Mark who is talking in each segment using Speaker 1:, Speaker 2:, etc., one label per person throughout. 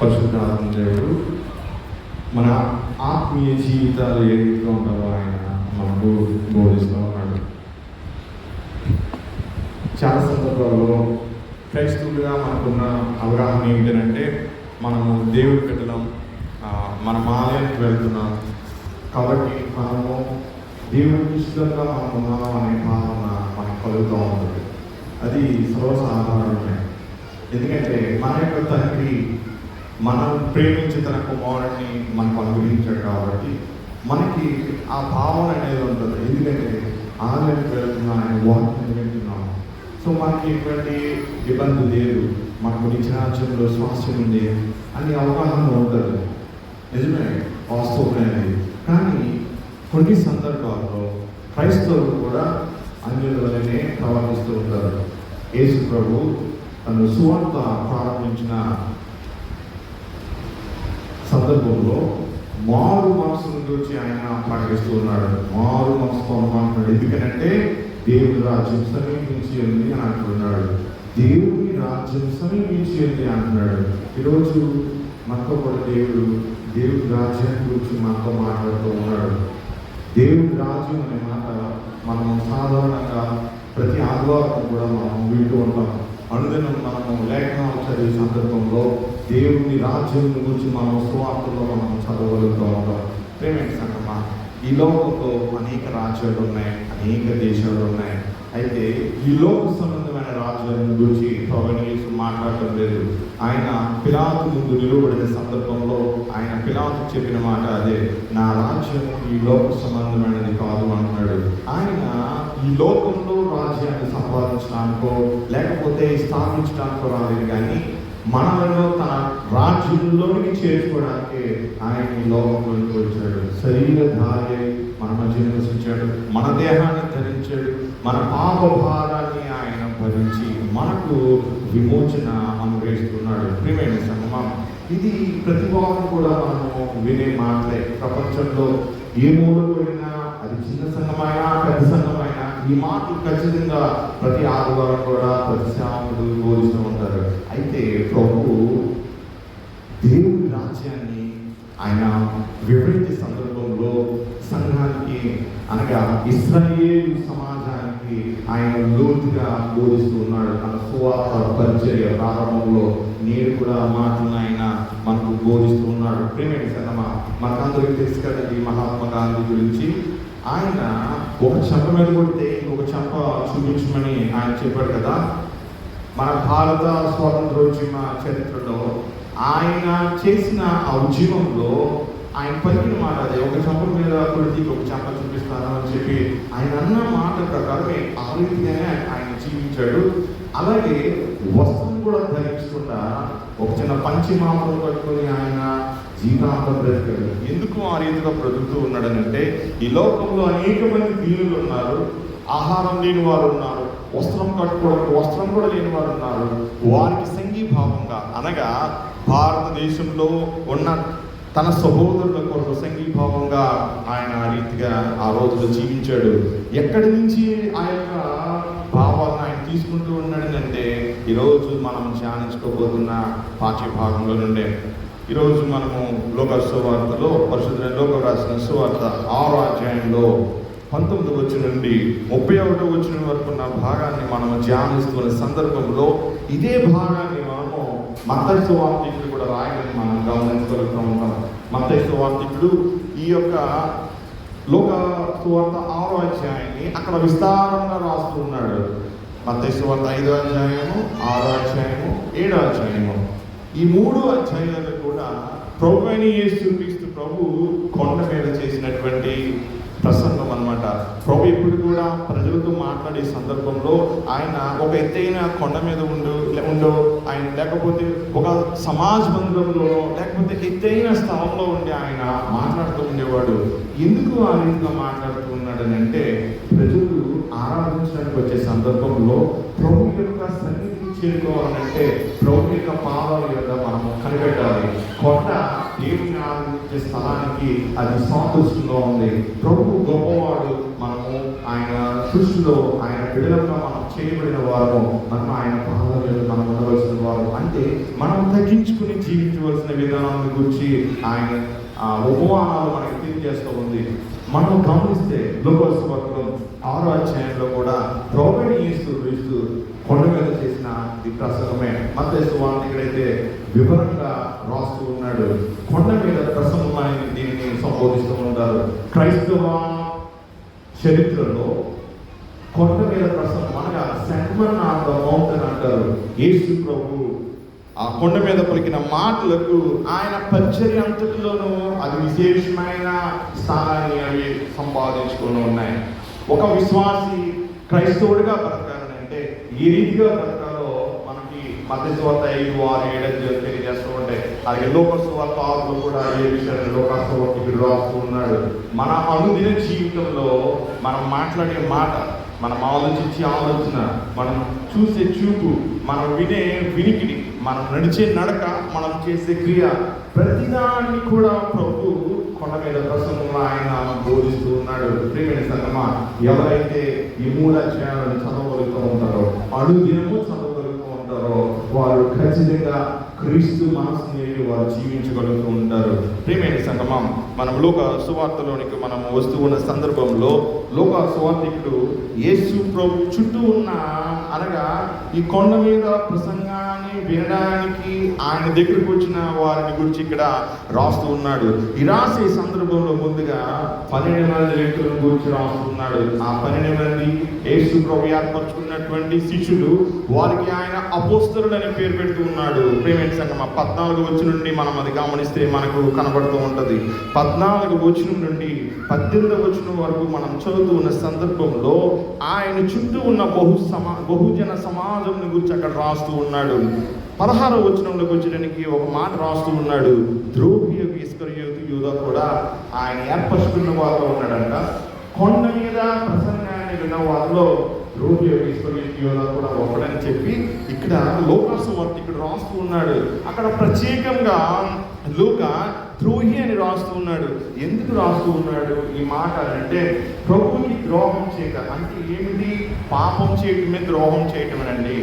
Speaker 1: పరిశుద్ధాత్మ దేవుడు మన ఆత్మీయ జీవితాలు ఏ రీతిలో ఉంటారో ఆయన మనకు బోధిస్తూ ఉన్నాడు. చాలా సందర్భాల్లో క్రైస్తవులుగా మనకున్న అవగాహన ఏమిటంటే, మనము దేవుడి పెట్టడం, మనం ఆలయానికి వెళ్తున్నాం కాబట్టి మనము దేవుడికి ఇష్టంగా మనం ఉన్నాము అనే భావన మనకు కలుగుతూ ఉంటుంది. అది సర్వసాధారణమే. ఎందుకంటే మన యొక్క తండ్రి మనం ప్రేమించి తన కుమారుడిని మనకు అనుగ్రహించాడు కాబట్టి మనకి ఆ భావన అనేది ఉంటుంది. ఎందుకంటే ఆలయానికి వెళ్తున్నా, ఆయన వాక్యం వింటున్నాము. సో మనకి ఎటువంటి ఇబ్బంది లేదు, మనకు నిత్యరాజ్యంలో స్వాస్థ్యం ఉంది అనే అవగాహన ఉంటుంది. నిజమే, వాస్తవమైనది. కానీ కొన్ని సందర్భాల్లో క్రైస్తవులు కూడా అన్యుల వల్లనే ప్రవర్తిస్తూ ఉంటారు. యేసు ప్రభు తను సువార్త ప్రారంభించిన సందర్భంలో మారు మనసును గురించి ఆయన ప్రకటిస్తూ ఉన్నాడు. మారు మనసు పొందమంటున్నాడు. ఎందుకంటే దేవుడి రాజ్యం సమీపించి ఉంది అని అంటున్నాడు. దేవుడి రాజ్యం సమీపించి ఉంది అంటున్నాడు. ఈరోజు మనతో కూడా దేవుడి రాజ్యాన్ని గురించి మనతో మాట్లాడుతూ ఉన్నాడు. దేవుడి రాజ్యం అనే మాట మనం సాధారణంగా ప్రతి ఆదివారం కూడా మనం వింటూ ఉంటాం. అనుదినం మనము లేఖనాలు చదివే సందర్భంలో దేవుని రాజ్యం గురించి మనం సువార్తలో మనం చదవగలుగుతూ ఉంటాం. ప్రేమైన సంగమా, ఈ లోకంలో అనేక రాజ్యాలు ఉన్నాయి, అనేక దేశాలు ఉన్నాయి. అయితే ఈ లోక సంబంధమైన రాజ్యాలను గురించి ప్రభువైన యేసు మాట్లాడటం లేదు. ఆయన పిలాతు ముందు నిలబడిన సందర్భంలో ఆయన పిలాతు చెప్పిన మాట అదే, నా రాజ్యం ఈ లోక సంబంధమైనది కాదు అంటున్నాడు. ఆయన ఈ లోకంలో రాజ్యాన్ని సంపాదించడానికో లేకపోతే స్థాపించడానికో రాలేదు, కానీ మనలో తన రాజ్యంలోనికి చేర్చుకోవడానికి ఆయన ఈ లోకంలోకి వచ్చాడు. శరీరధారి మన మధ్య నివసించాడు, మన దేహాన్ని ధరించాడు, మన పాప భారాన్ని ఆయన భరించి మనకు విమోచన అనుగ్రహిస్తున్నాడు. ప్రియమైన సంగమం, ఇది ప్రతి వారం కూడా మనము వినే మాటలే. ప్రపంచంలో ఏ మూలకు వెళ్ళినా, అది చిన్న సంఘమైనా పెద్ద సంఘమైనా, ఈ మాటలు ఖచ్చితంగా ప్రతి ఆదివారం కూడా ప్రతి సేవకుడు బోధిస్తూ ఉంటారు. అయితే ప్రభు దేవుడి రాజ్యాన్ని ఆయన వివరించే సందర్భంలో సంఘానికి అనగా ఇశ్రాయేలు సమాజానికి ఆయన లోతుగా బోధిస్తూ ఉన్నాడు. తన సువార్త పరిచర్య ప్రారంభంలో నేడు కూడా మాటలను ఆయన మనకు బోధిస్తూ ఉన్నాడు. ప్రేమైన సంగమా, మనకందరికీ తెలుసు కదండి మహాత్మా గాంధీ గురించి. ఆయన ఒక చెంప మీద కొడితే ఇంకొక చెంప చూపించమని ఆయన చెప్పాడు కదా. మన భారత స్వాతంత్రోద్యమ చరిత్రలో ఆయన చేసిన ఆ ఉద్యమంలో ఆయన పలికిన మాట అదే, ఒక చెంప మీద కొడితే ఒక చెంప చూపిస్తాను అని చెప్పి ఆయన అన్న మాట ప్రకారమే ఆ రీతిగానే ఆయన జీవించాడు. అలాగే వస్త్రం కూడా ధరించకుండా ఒక చిన్న పంచి మామూలు పట్టుకొని ఆయన జీవితాంతం బ్రతికాడు. ఎందుకు ఆ రీతిగా బ్రతుకుతూ ఉన్నాడనంటే, ఈ లోకంలో అనేక మంది దీనులు ఉన్నారు, ఆహారం లేని వారు ఉన్నారు, వస్త్రం కట్టుకోవడానికి వస్త్రం కూడా లేని వారు ఉన్నారు. వారికి సంఘీభావంగా అనగా భారతదేశంలో ఉన్న తన సహోదరుల కొరకు సంఘీభావంగా ఆయన ఆ రీతిగా ఆ రోజులో జీవించాడు. ఎక్కడి నుంచి ఆ యొక్క భావాలను ఆయన తీసుకుంటూ ఉన్నాడనంటే, ఈరోజు మనం ధ్యానించుకోబోతున్న పాఠ్య భాగంలో నుండే. ఈరోజు మనము లోక సువార్తలో పరిశుద్ధ లోక రాసిన సువార్త 6వ అధ్యాయంలో 19వ వచనం నుండి 31వ వచనం వరకు ఉన్న భాగాన్ని మనము ధ్యానిస్తున్న సందర్భంలో ఇదే భాగాన్ని మనము మత్తయి సువార్తికుడు కూడా రాయని మనం గమనించగలుగుతూ ఉంటాం. మత్తయి సువార్తికుడు ఈ యొక్క లోక సువార్త 6వ అధ్యాయాన్ని అక్కడ విస్తారంగా రాస్తూ ఉన్నాడు. మత్తయి సువార్త 5వ అధ్యాయము, 6వ అధ్యాయము, 7వ అధ్యాయము, ఈ 3 అధ్యాయాలు కూడా ప్రభువైన యేసుక్రీస్తు ప్రభు కొండ మీద చేసినటువంటి ప్రసంగం అన్నమాట. ప్రభు ఎప్పుడు కూడా ప్రజలతో మాట్లాడే సందర్భంలో ఆయన ఒక ఎత్తైన కొండ మీద ఉండో ఆయన లేకపోతే ఒక సమాజ మందిరంలో లేకపోతే ఎత్తైన స్థలంలో ఉండి ఆయన మాట్లాడుతూ ఉండేవాడు. ఎందుకు ఆ రీతిగా మాట్లాడుతూ ఉన్నాడని అంటే, ప్రజలు ఆరాధించడానికి వచ్చే సందర్భంలో ప్రభు యొక్క సన్నిధిని చేరుకోవాలంటే ప్రభు యొక్క పాదాల యొక్క మనము కనిపెట్టాలి. కొండ దేవుని ఆరాధించే స్థలానికి అది సాదృశ్యంగా ఉంది. ప్రభు గొప్పవాడు, మనము ఆయన సృష్టిలో ఆయన బిడ్డలుగా మనం చేయబడిన వారు, మనం ఆయన పాదాల మీద మనం ఉండవలసిన వారు. అంటే మనం తగ్గించుకుని జీవించవలసిన విధానాన్ని గురించి ఆయన ఉపమానాలు మనకి తెలియజేస్తూ ఉంది. మనం గమనిస్తే లూకాసు సువార్తలో 6వ అధ్యాయంలో కూడా ప్రభువైన యేసు క్రీస్తు కొండ మీద చేసిన ఈ ప్రసంగమే. మత్తయి సువార్త ఇక్కడైతే వివరంగా రాస్తూ ఉన్నాడు. కొండ మీద ప్రసంగం అని దీనిని సంబోధిస్తూ ఉంటారు. క్రైస్తవ చరిత్రలో కొండ మీద ప్రసంగం అనగా సెర్మన్ ఆన్ ద మౌంటైన్ అంటారు. యేసు ప్రభు ఆ కొండ మీద పలికిన మాటలకు ఆయన పరిచర్య అంతటిలోనూ అది విశేషమైన స్థానాన్ని అవి సంపాదించుకొని ఉన్నాయి. ఒక విశ్వాసి క్రైస్తవుడిగా బ్రతకాలని అంటే ఏ రీతిగా బ్రతకాలో మనకి మత్తయి సువార్త 5, 6, 7 తెలియజేస్తూ ఉంటాయి. అలాగే లూకాసు సువార్త 6లో కూడా ఏ విషయాన్ని లూకాసు సువార్తికుడు రాస్తూ ఉన్నాడు. మన అనుదిన జీవితంలో మనం మాట్లాడే మాట, మనం ఆలోచించే ఆలోచన, మనం చూసే చూపు, మనం వినే వినికిడి, మనం నడిచే నడక, మనం చేసే క్రియ, ప్రతిదాన్ని కూడా ప్రభు కొండ మీద ప్రసంగంలో ఆయన బోధిస్తూ ఉన్నాడు. ప్రియమైన సంగమా, ఎవరైతే ఈ 3 అధ్యాయాలను చదవగలుగుతూ ఉంటారో, అనుదినము చదవగలుగుతూ ఉంటారో, వారు ఖచ్చితంగా క్రీస్తు మనసుని వారు జీవించగలుగుతూ ఉంటారు. ప్రియమైన సంగమా, మనం లూకా సువార్తలోనికి మనం వస్తూ ఉన్న సందర్భంలో లూకా సువార్తికుడు యేసు ప్రభు చుట్టూ ఉన్న అనగా ఈ కొండ మీద ప్రసంగాన్ని వినడానికి ఆయన దగ్గరకు వచ్చిన వారిని గురించి ఇక్కడ రాస్తూ ఉన్నాడు. ఈ రాసే సందర్భంలో ముందుగా 12 మంది వ్యక్తులను గురించి రాస్తూ ఉన్నాడు. ఆ 12 మంది యేసు ప్రభు ఏర్పరచుకున్నటువంటి శిష్యులు, వారికి ఆయన అపోస్తలుడు అనే పేరు పెడుతూ ఉన్నాడు. ప్రియమైన సంగమా, 14వ వచనం నుండి మనం అది గమనిస్తే మనకు కనబడుతూ ఉంటుంది. 14వ వచనం నుండి 18వ వచనం వరకు మనం చదువుతూ ఉన్న సందర్భంలో ఆయన చుట్టూ ఉన్న బహుజన సమాజం గురించి అక్కడ రాస్తూ ఉన్నాడు. 16వ వచనంలోకి వచ్చేటానికి ఒక మాట రాస్తూ ఉన్నాడు. ద్రోహి ఇస్కరియోతు యూదా కూడా ఆయన ఏర్పరచుకున్న వారిలో ఉన్నాడంట. కొండ మీద ప్రసంగాన్ని విన్న వారిలో ద్రోహి ఇస్కరియోతు యూదా కూడా ఒకడని చెప్పి ఇక్కడ లూకాసు సువార్తికుడు రాస్తూ ఉన్నాడు. అక్కడ ప్రత్యేకంగా లూకా ద్రోహి అని రాస్తూ ఉన్నాడు. ఎందుకు రాస్తూ ఉన్నాడు ఈ మాట అంటే, ప్రభువుకి ద్రోహం చేయటం అంటే ఏమిటి? పాపం చేయటమే ద్రోహం చేయటం అండి.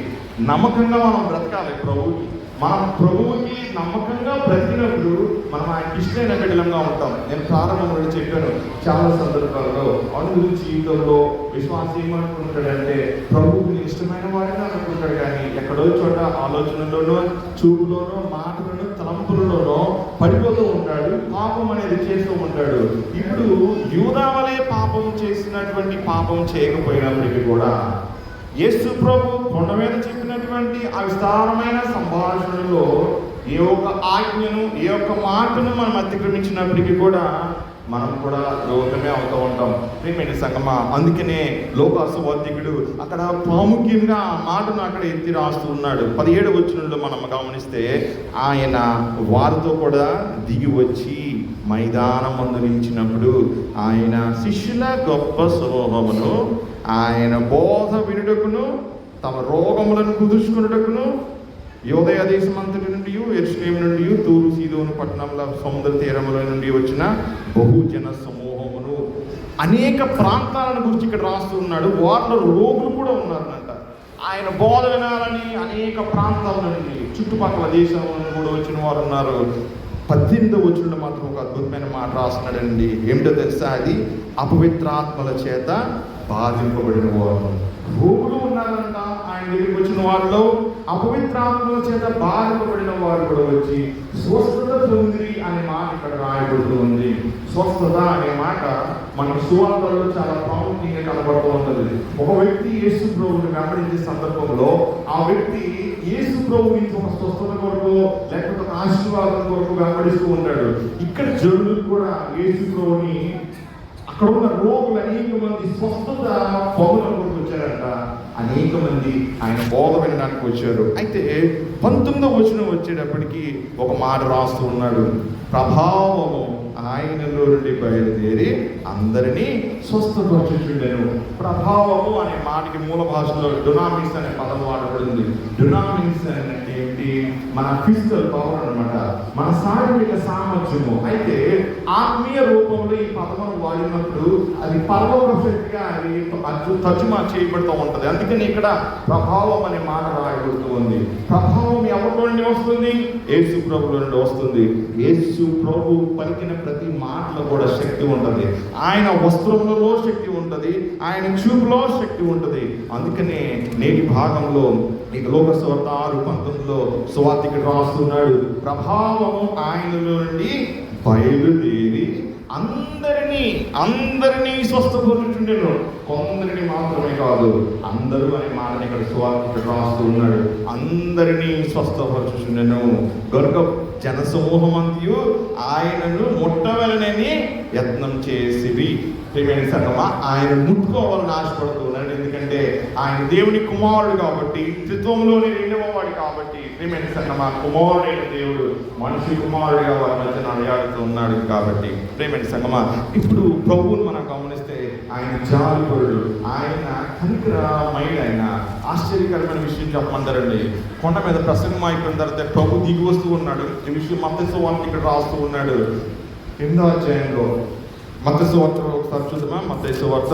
Speaker 1: నమ్మకంగా మనం బ్రతకాలి ప్రభువుకి. మనం ప్రభువుకి నమ్మకంగా బ్రతికినప్పుడు మనం ఆయనకి ఇష్టమైన బిడ్డలంగా ఉంటాం. నేను ప్రారంభంలో చెప్పాను, చాలా సందర్భాల్లో అనుభవ జీవితంలో విశ్వాసం ఏమనుకుంటాడంటే ప్రభువుకి ఇష్టమైన వాడిని అనుకుంటాడు. కానీ ఎక్కడో చోట ఆలోచనలోనో, చూపులోనో, మాటలోనో, తలంపులలోనో పడిపోతూ ఉంటాడు. పాపం అనేది చేస్తూ ఉంటాడు. ఇప్పుడు యూదా వలె పాపం చేసినటువంటి పాపం చేయకపోయినప్పటికీ కూడా యేసు ప్రభు కొండ మీద చెప్పినటువంటి ఆ విస్తారమైన సంభాషణలో ఏ ఒక్క ఆజ్ఞను, ఏ ఒక్క మాటను మనం అతిక్రమించినప్పటికీ కూడా మనం కూడా లోకమే అవుతూ ఉంటాం. ప్రియమైన సంగమా, అందుకనే లూకాసు సువార్తికుడు అక్కడ ప్రాముఖ్యంగా ఆ మాటను అక్కడ ఎత్తి రాస్తూ ఉన్నాడు. 17వ వచనంలో మనం గమనిస్తే ఆయన వారితో కూడా దిగి వచ్చి మైదానం మందు నిలిచినప్పుడు ఆయన శిష్యుల గొప్ప సమూహమును ఆయన బోధ వినుటకును తమ రోగములను కుదుర్చుకున్నటకును యోదయ దేశం అంతటి నుండి, యెరూషలేము నుండి, తూరు సీదోను పట్టణంలో సముద్ర తీరముల నుండి వచ్చిన బహుజన సమూహమును, అనేక ప్రాంతాలను గురించి ఇక్కడ రాస్తూ ఉన్నాడు. వారిలో రోగులు కూడా ఉన్నారనంట. ఆయన బోధ వినాలని అనేక ప్రాంతాల నుండి, చుట్టుపక్కల దేశం కూడా వచ్చిన వారు ఉన్నారు. 18వ వచనంలో మాత్రం ఒక అద్భుతమైన మాట రాస్తున్నాడండి. ఏమిటో తెలుసా? అది అపవిత్రాత్మల చేత బాధింపబడిన వారు. రోగులు ఉన్నారంట ఆయన దగ్గరికి వచ్చిన వారిలో. అపవిత్రాత్మల చేత బాధింపబడిన వారు కూడా వచ్చి స్వస్థత పొందిరి అనే మాట ఇక్కడ రాయబడుతూ ఉంది. స్వస్థత అనే మాట మన సువార్తల్లో చాలా ప్రాముఖ్యంగా కనబడుతూ ఉంటుంది. ఒక వ్యక్తి యేసు ప్రభువుని వెంబడించే సందర్భంలో ఆ వ్యక్తి యేసు ప్రభు నుంచి ఒక స్వస్థత కొరకు లేకపోతే ఒక ఆశీర్వాదం కొరకు వెంబడిస్తూ ఉంటాడు. ఇక్కడ జనులు కూడా యేసు ప్రభుని, అక్కడ ఉన్న రోగులు అనేక మంది స్వస్థత పొందడం కొరకు వచ్చారంట. అనేక మంది ఆయన బోధ వినడానికి వచ్చారు. అయితే 19వ వచనం వచ్చేటప్పటికి ఒక మాట రాస్తూ ఉన్నాడు. ప్రభావము ఆయనలో నుండి బయలుదేరి అందరినీ స్వస్థపరచుచుండెను. ప్రభావము అనే మాటకి మూల భాషలో డునామిస్ అనే పదం వాడబడింది. డునామిస్ అంటే ఏంటి? మన ఫిజికల్ పవర్ అన్నమాట, మన శారీరక సామర్థ్యము. అయితే ఆత్మీయ రూపంలో ఈ పదమును వాడినప్పుడు అది పరలోక శక్తిగా అది తర్జుమా చేయబడుతూ ఉంటుంది. అందుకని ఇక్కడ ప్రభావం అనే మాట రాయబడుతూ ఉంది. ప్రభావం ఎవరిలో నుండి వస్తుంది? యేసు ప్రభువులో నుండి వస్తుంది. యేసు ప్రభు పలికిన ప్రతి మాటలో కూడా శక్తి ఉంటుంది. ఆయన వస్త్రములలో శక్తి ఉంటుంది, ఆయన చూపులో శక్తి ఉంటుంది. అందుకనే నేటి భాగంలో ఇక లోక సువార్త 6:19 సువార్తికుడు రాస్తున్నాడు, ప్రభావము ఆయనలో నుండి బయలుదేరి అందరినీ స్వస్థపరుచుండెను. కొందరిని మాత్రమే కాదు, అందరూ అనే మాటని ఇక్కడ సువార్తికుడు రాస్తూ ఉన్నాడు. అందరినీ స్వస్థపరుచుండెను. గనుక జనసమూహమంతయు ఆయనను ముట్టవలనని యత్నం చేసిరి. ప్రియమైన సంగమా, ఆయన ముట్టుకోవాలని ఆశపడుతూ ఉన్నాడు. ఎందుకంటే ఆయన దేవుని కుమారుడు కాబట్టి, త్రిత్వంలోని రెండవ వాడు కాబట్టి. ప్రియమైన సంగమా, కుమారుడైన దేవుడు మనిషి కుమారుడిగా వారి మధ్య అడయాడుతూ ఉన్నాడు కాబట్టి. ప్రియమైన సంగమా, ఇప్పుడు ప్రభువును మనం గమనిస్తే ఆయన జాలిపరుడు, ఆయన కనికరమైన, ఆయన ఆశ్చర్యకరమైన విషయం చెప్పమంటారండి. కొండ మీద ప్రసంగం అయిపోయిన తర్వాత ప్రభు దిగి వస్తూ ఉన్నాడు. ఈ విషయం మత్తయి సువార్త ఇక్కడ రాస్తూ ఉన్నాడు. 8వ అధ్యాయంలో మత్తయి సువార్త ఒకసారి చూద్దామా? మత్తయి సువార్త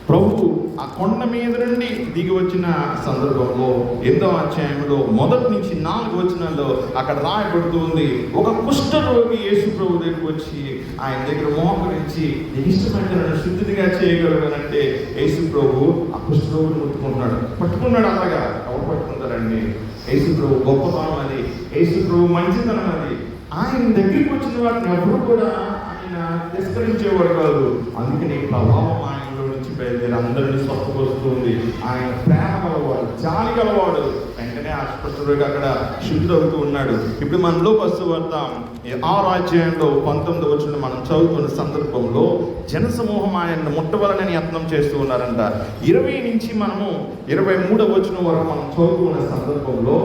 Speaker 1: ప్రభు ఆ కొండ మీద నుండి దిగి వచ్చిన సందర్భంలో 8వ అధ్యాయంలో 1 నుంచి 4 వచనాల్లో అక్కడ రాయబడుతూ ఉంది, ఒక కుష్ఠరోగి యేసు ప్రభు దగ్గరికి వచ్చి ఆయన దగ్గర మోకరించి నీకు ఇష్టమైన నన్ను శుద్ధిగా చేయగలగనంటే యేసు ప్రభు ఆ కుష్ఠరోగిని పట్టుకున్నాడు. అలాగా ఎవరు పట్టుకుంటారండి? యేసు ప్రభు గొప్పతనం అది, యేసు ప్రభు మంచితనం అది. ఆయన దగ్గరికి వచ్చిన వాటిని ఎవరు కూడా ఆయన తిరస్కరించేవాడు కాదు. అందుకని ప్రభావం ఆయనలో నుంచి బయలుదేరి అందరినీ స్వస్థపరుస్తుంది. ఆయన ప్రేమ గలవాడు, జాలి గలవాడు. వెంటనే ఆసుపత్రుడిగా అక్కడ శుద్ధుడవుతూ ఉన్నాడు. ఇప్పుడు మన లోక సువార్త 6వ అధ్యాయంలో 19వ వచనం మనం చదువుతున్న సందర్భంలో జనసమూహం ఆయనను ముట్టవలనని యత్నం చేస్తూ ఉన్నారంట. 20 నుంచి మనము 23వ వచనం వరకు మనం చదువుతున్న సందర్భంలో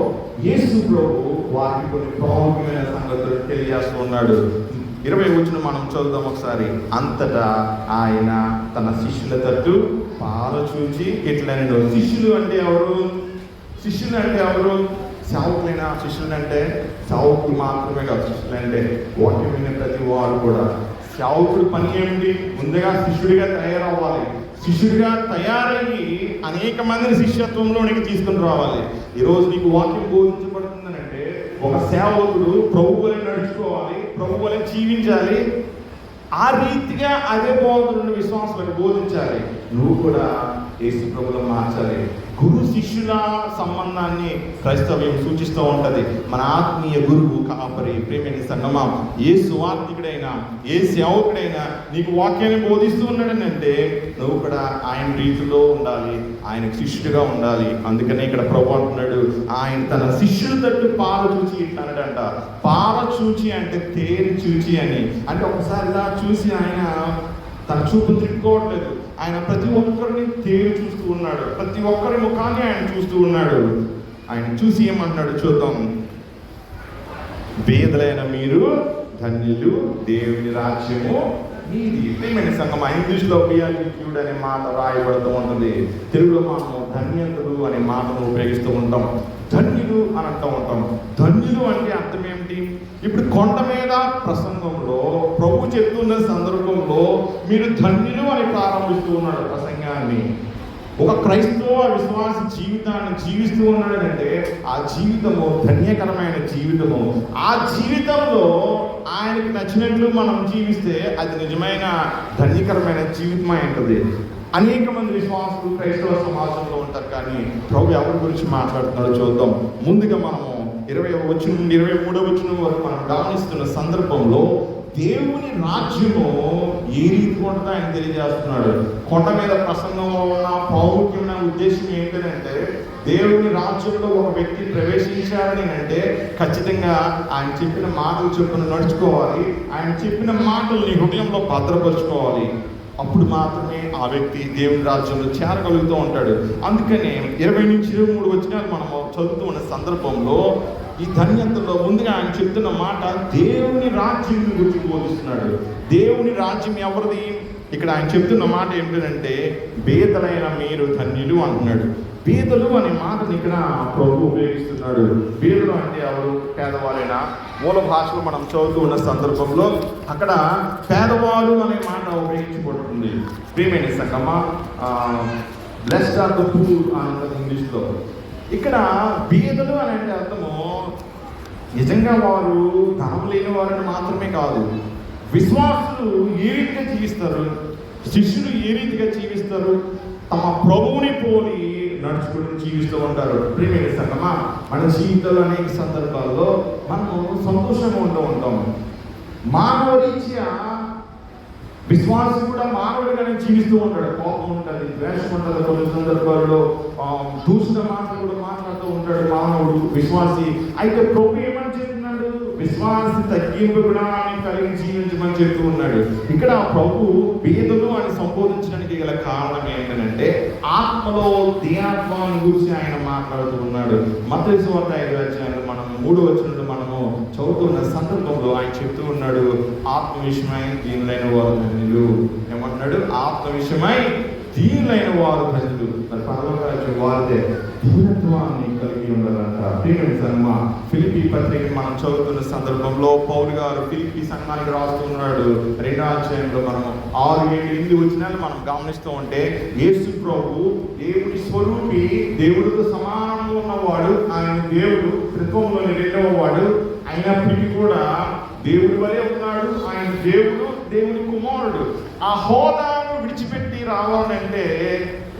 Speaker 1: యేసు ప్రభు వారికి కొన్ని ప్రాముఖ్యమైన సంగతులు తెలియజేస్తూ ఉన్నాడు. 20వ వచనం మనం చదువుదాం ఒకసారి. అంతటా ఆయన తన శిష్యుల తట్టు పారచూచి ఇట్లనెను. శిష్యులు అంటే ఎవరు? సేవకులైన శిష్యులు అంటే సేవకులు మాత్రమే కాదు. శిష్యులు అంటే వాక్యం వినే ప్రతి వారు కూడా. సేవకుడు పని ఏమిటి? ముందుగా శిష్యుడిగా తయారవ్వాలి. శిష్యుడిగా తయారయ్యి అనేక మందిని శిష్యత్వంలోనికి తీసుకుని రావాలి. ఈరోజు నీకు వాక్యం బోధించబడుతుందనంటే ఒక సేవకుడు ప్రభు వలె నడుచుకోవాలి, ప్రభు వలె జీవించాలి. ఆ రీతిగా అదే బోధనను విశ్వాసాలకు బోధించాలి. నువ్వు కూడా యేసు ప్రభువులో మార్చాలి. గురు శిష్యుల సంబంధాన్ని క్రైస్తవ్యం సూచిస్తూ ఉంటుంది. మన ఆత్మీయ గురువు కాపరి. ప్రేమైన సంగమా, ఏ సువార్తికుడైనా ఏ సేవకుడైనా నీకు వాక్యాన్ని బోధిస్తూ ఉన్నాడనంటే నువ్వు కూడా ఆయన రీతిలో ఉండాలి, ఆయనకు శిష్యుడిగా ఉండాలి. అందుకనే ఇక్కడ ప్రభు అంటున్నాడు, ఆయన తన శిష్యుల తట్టు పారచూచి ఇట్లా అన్నాడంట. పారచూచి అంటే తేరి చూచి అని. అంటే ఒకసారి ఇలా చూసి ఆయన తన చూపు తిప్పుకోవట్లేదు. ఆయన ప్రతి ఒక్కరిని తేరి చూస్తూ ఉన్నాడు. ప్రతి ఒక్కరి ముఖాన్ని ఆయన చూస్తూ ఉన్నాడు. ఆయన చూసి ఏమంటున్నాడు చూద్దాం. పేదలైన మీరు ధన్యులు, దేవుని రాజ్యము మీది. ప్రియమైన సంగమా, ఇంగ్లీష్లో బియాటిట్యూడ్ అనే మాట రాయబడుతూ ఉంటుంది. తెలుగులో మనము ధన్యతలు అనే మాటను ఉపయోగిస్తూ ఉంటాం. ధన్యులు అని అంటూ ఉంటాం. ధన్యులు అంటే అర్థం ఏమిటి? ఇప్పుడు కొండ మీద ప్రసంగంలో ప్రభు చెప్తున్న సందర్భంలో మీరు ధన్యులు అని ప్రారంభిస్తూ ఉన్నాడు ప్రసంగాన్ని. ఒక క్రైస్తవ విశ్వాస జీవితాన్ని జీవిస్తూ ఉన్నాడంటే ఆ జీవితము ధన్యకరమైన జీవితము. ఆ జీవితంలో ఆయనకు నచ్చినట్లు మనం జీవిస్తే అది నిజమైన ధన్యకరమైన జీవితమై ఉంటుంది. అనేక మంది విశ్వాసులు క్రైస్తవ సమాజంలో ఉంటారు, కానీ ప్రభు ఎవరి గురించి మాట్లాడుతున్నాడో చూద్దాం. ముందుగా మనము 20వ వచనం నుండి 23వ వచనం వరకు మనం గమనిస్తున్న సందర్భంలో దేవుని రాజ్యము ఏ రీతి ఉంటుందో ఆయన తెలియజేస్తున్నాడు. కొండ మీద ప్రసంగంలో ఉన్న ప్రాముఖ్యమైన ఉద్దేశం ఏంటంటే దేవుని రాజ్యంలో ఒక వ్యక్తి ప్రవేశించారని అంటే ఖచ్చితంగా ఆయన చెప్పిన మాటలు చొప్పున నడుచుకోవాలి. ఆయన చెప్పిన మాటలు నీ హృదయంలో భద్రపరుచుకోవాలి. అప్పుడు మాత్రమే ఆ వ్యక్తి దేవుని రాజ్యంలో చేరగలుగుతూ ఉంటాడు. అందుకనే 20 నుంచి 23 వచనాలు మనం చదువుతూ ఉన్న సందర్భంలో ఈ ధన్యతలో ముందుగా ఆయన చెప్తున్న మాట దేవుని రాజ్యం గురించి బోధిస్తున్నాడు. దేవుని రాజ్యం ఎవరిది? ఇక్కడ ఆయన చెప్తున్న మాట ఏమిటంటే పేదలైన మీరు ధన్యులు అంటున్నాడు. బీదలు అనే మాటని ఇక్కడ ప్రభు ఉపయోగిస్తున్నాడు. బీదలు అంటే ఎవరు? పేదవారైనా. మూల భాషలో మనం చదువుతూ ఉన్న సందర్భంలో అక్కడ పేదవాళ్ళు అనే మాట ఉపయోగించబడుతుంది. ప్రియమైన సంగమా, బ్లెస్డ్ ఆర్ ద పూర్ అని ఇంగ్లీష్లో. ఇక్కడ బీదలు అని అంటే అర్థము నిజంగా వారు ధనం లేని వారిని మాత్రమే కాదు, విశ్వాసులు ఏ రీతిగా జీవిస్తారు, శిష్యులు ఏ రీతిగా జీవిస్తారు, తమ ప్రభువుని పోలి నడుచుకుని జీవిస్తూ ఉంటారు. ప్రియమైన సంగమా, మన జీవితంలో అనేక సందర్భాల్లో మనము సంతోషంగా ఉంటూ ఉంటాము. మానవ రీత్యా విశ్వాసం కూడా మానవుడిగానే జీవిస్తూ ఉంటాడు. కోపం ఉంటుంది, ద్వేషం ఉంటుంది, కొన్ని సందర్భాల్లో దూషణ మాటలు కూడా మాట్లాడుతూ ఉంటాడు మానవుడు విశ్వాసి. అయితే ప్రభు ఏమని చెప్తున్నాడు? విశ్వాసి తగ్గింపు గుణాన్ని కలిగి జీవించమని చెప్తూ ఉన్నాడు. ఇక్కడ ప్రభు బీదలు అని సంబోధించడానికి గల కారణం ఏంటంటే ఆత్మలో దీనత్వాన్ని గురించి ఆయన మాట్లాడుతూ ఉన్నాడు. మత్తయి సువార్త 5వ అధ్యాయంలో మనం 3వ వచనంలో మనము చదువుతున్న సందర్భంలో ఆయన చెప్తూ ఉన్నాడు, ఆత్మ విషయమై దీనులైన వారు ధన్యులు. ఏమంటున్నాడు? ఆత్మ విషయమై దీనులైన వారు ధన్యులు. మరి పరలోకరాజ్యం వారిదే. దీనత్వాన్ని కలిగి ఉండాలంట. ప్రియమైన సంగమా, ఫిలిప్పీ పత్రిక మనం చదువుతున్న సందర్భంలో పౌలు గారు ఫిలిప్పీ సంఘానికి రాస్తున్నాడు. 2వ అధ్యాయంలో మనము 6, 7, 8 వచనాలు మనం గమనిస్తూ ఉంటే, యేసు ప్రభు దేవుడి స్వరూపి, దేవుడితో సమానంగా ఉన్నవాడు, ఆయన దేవుడు, త్రిత్వంలోని 2వ వాడు అయినప్పటికీ కూడా దేవుడి వలె ఉన్నాడు. ఆయన దేవుడు, దేవుడి కుమారుడు. ఆ హోదాను విడిచిపెట్టి రావాలంటే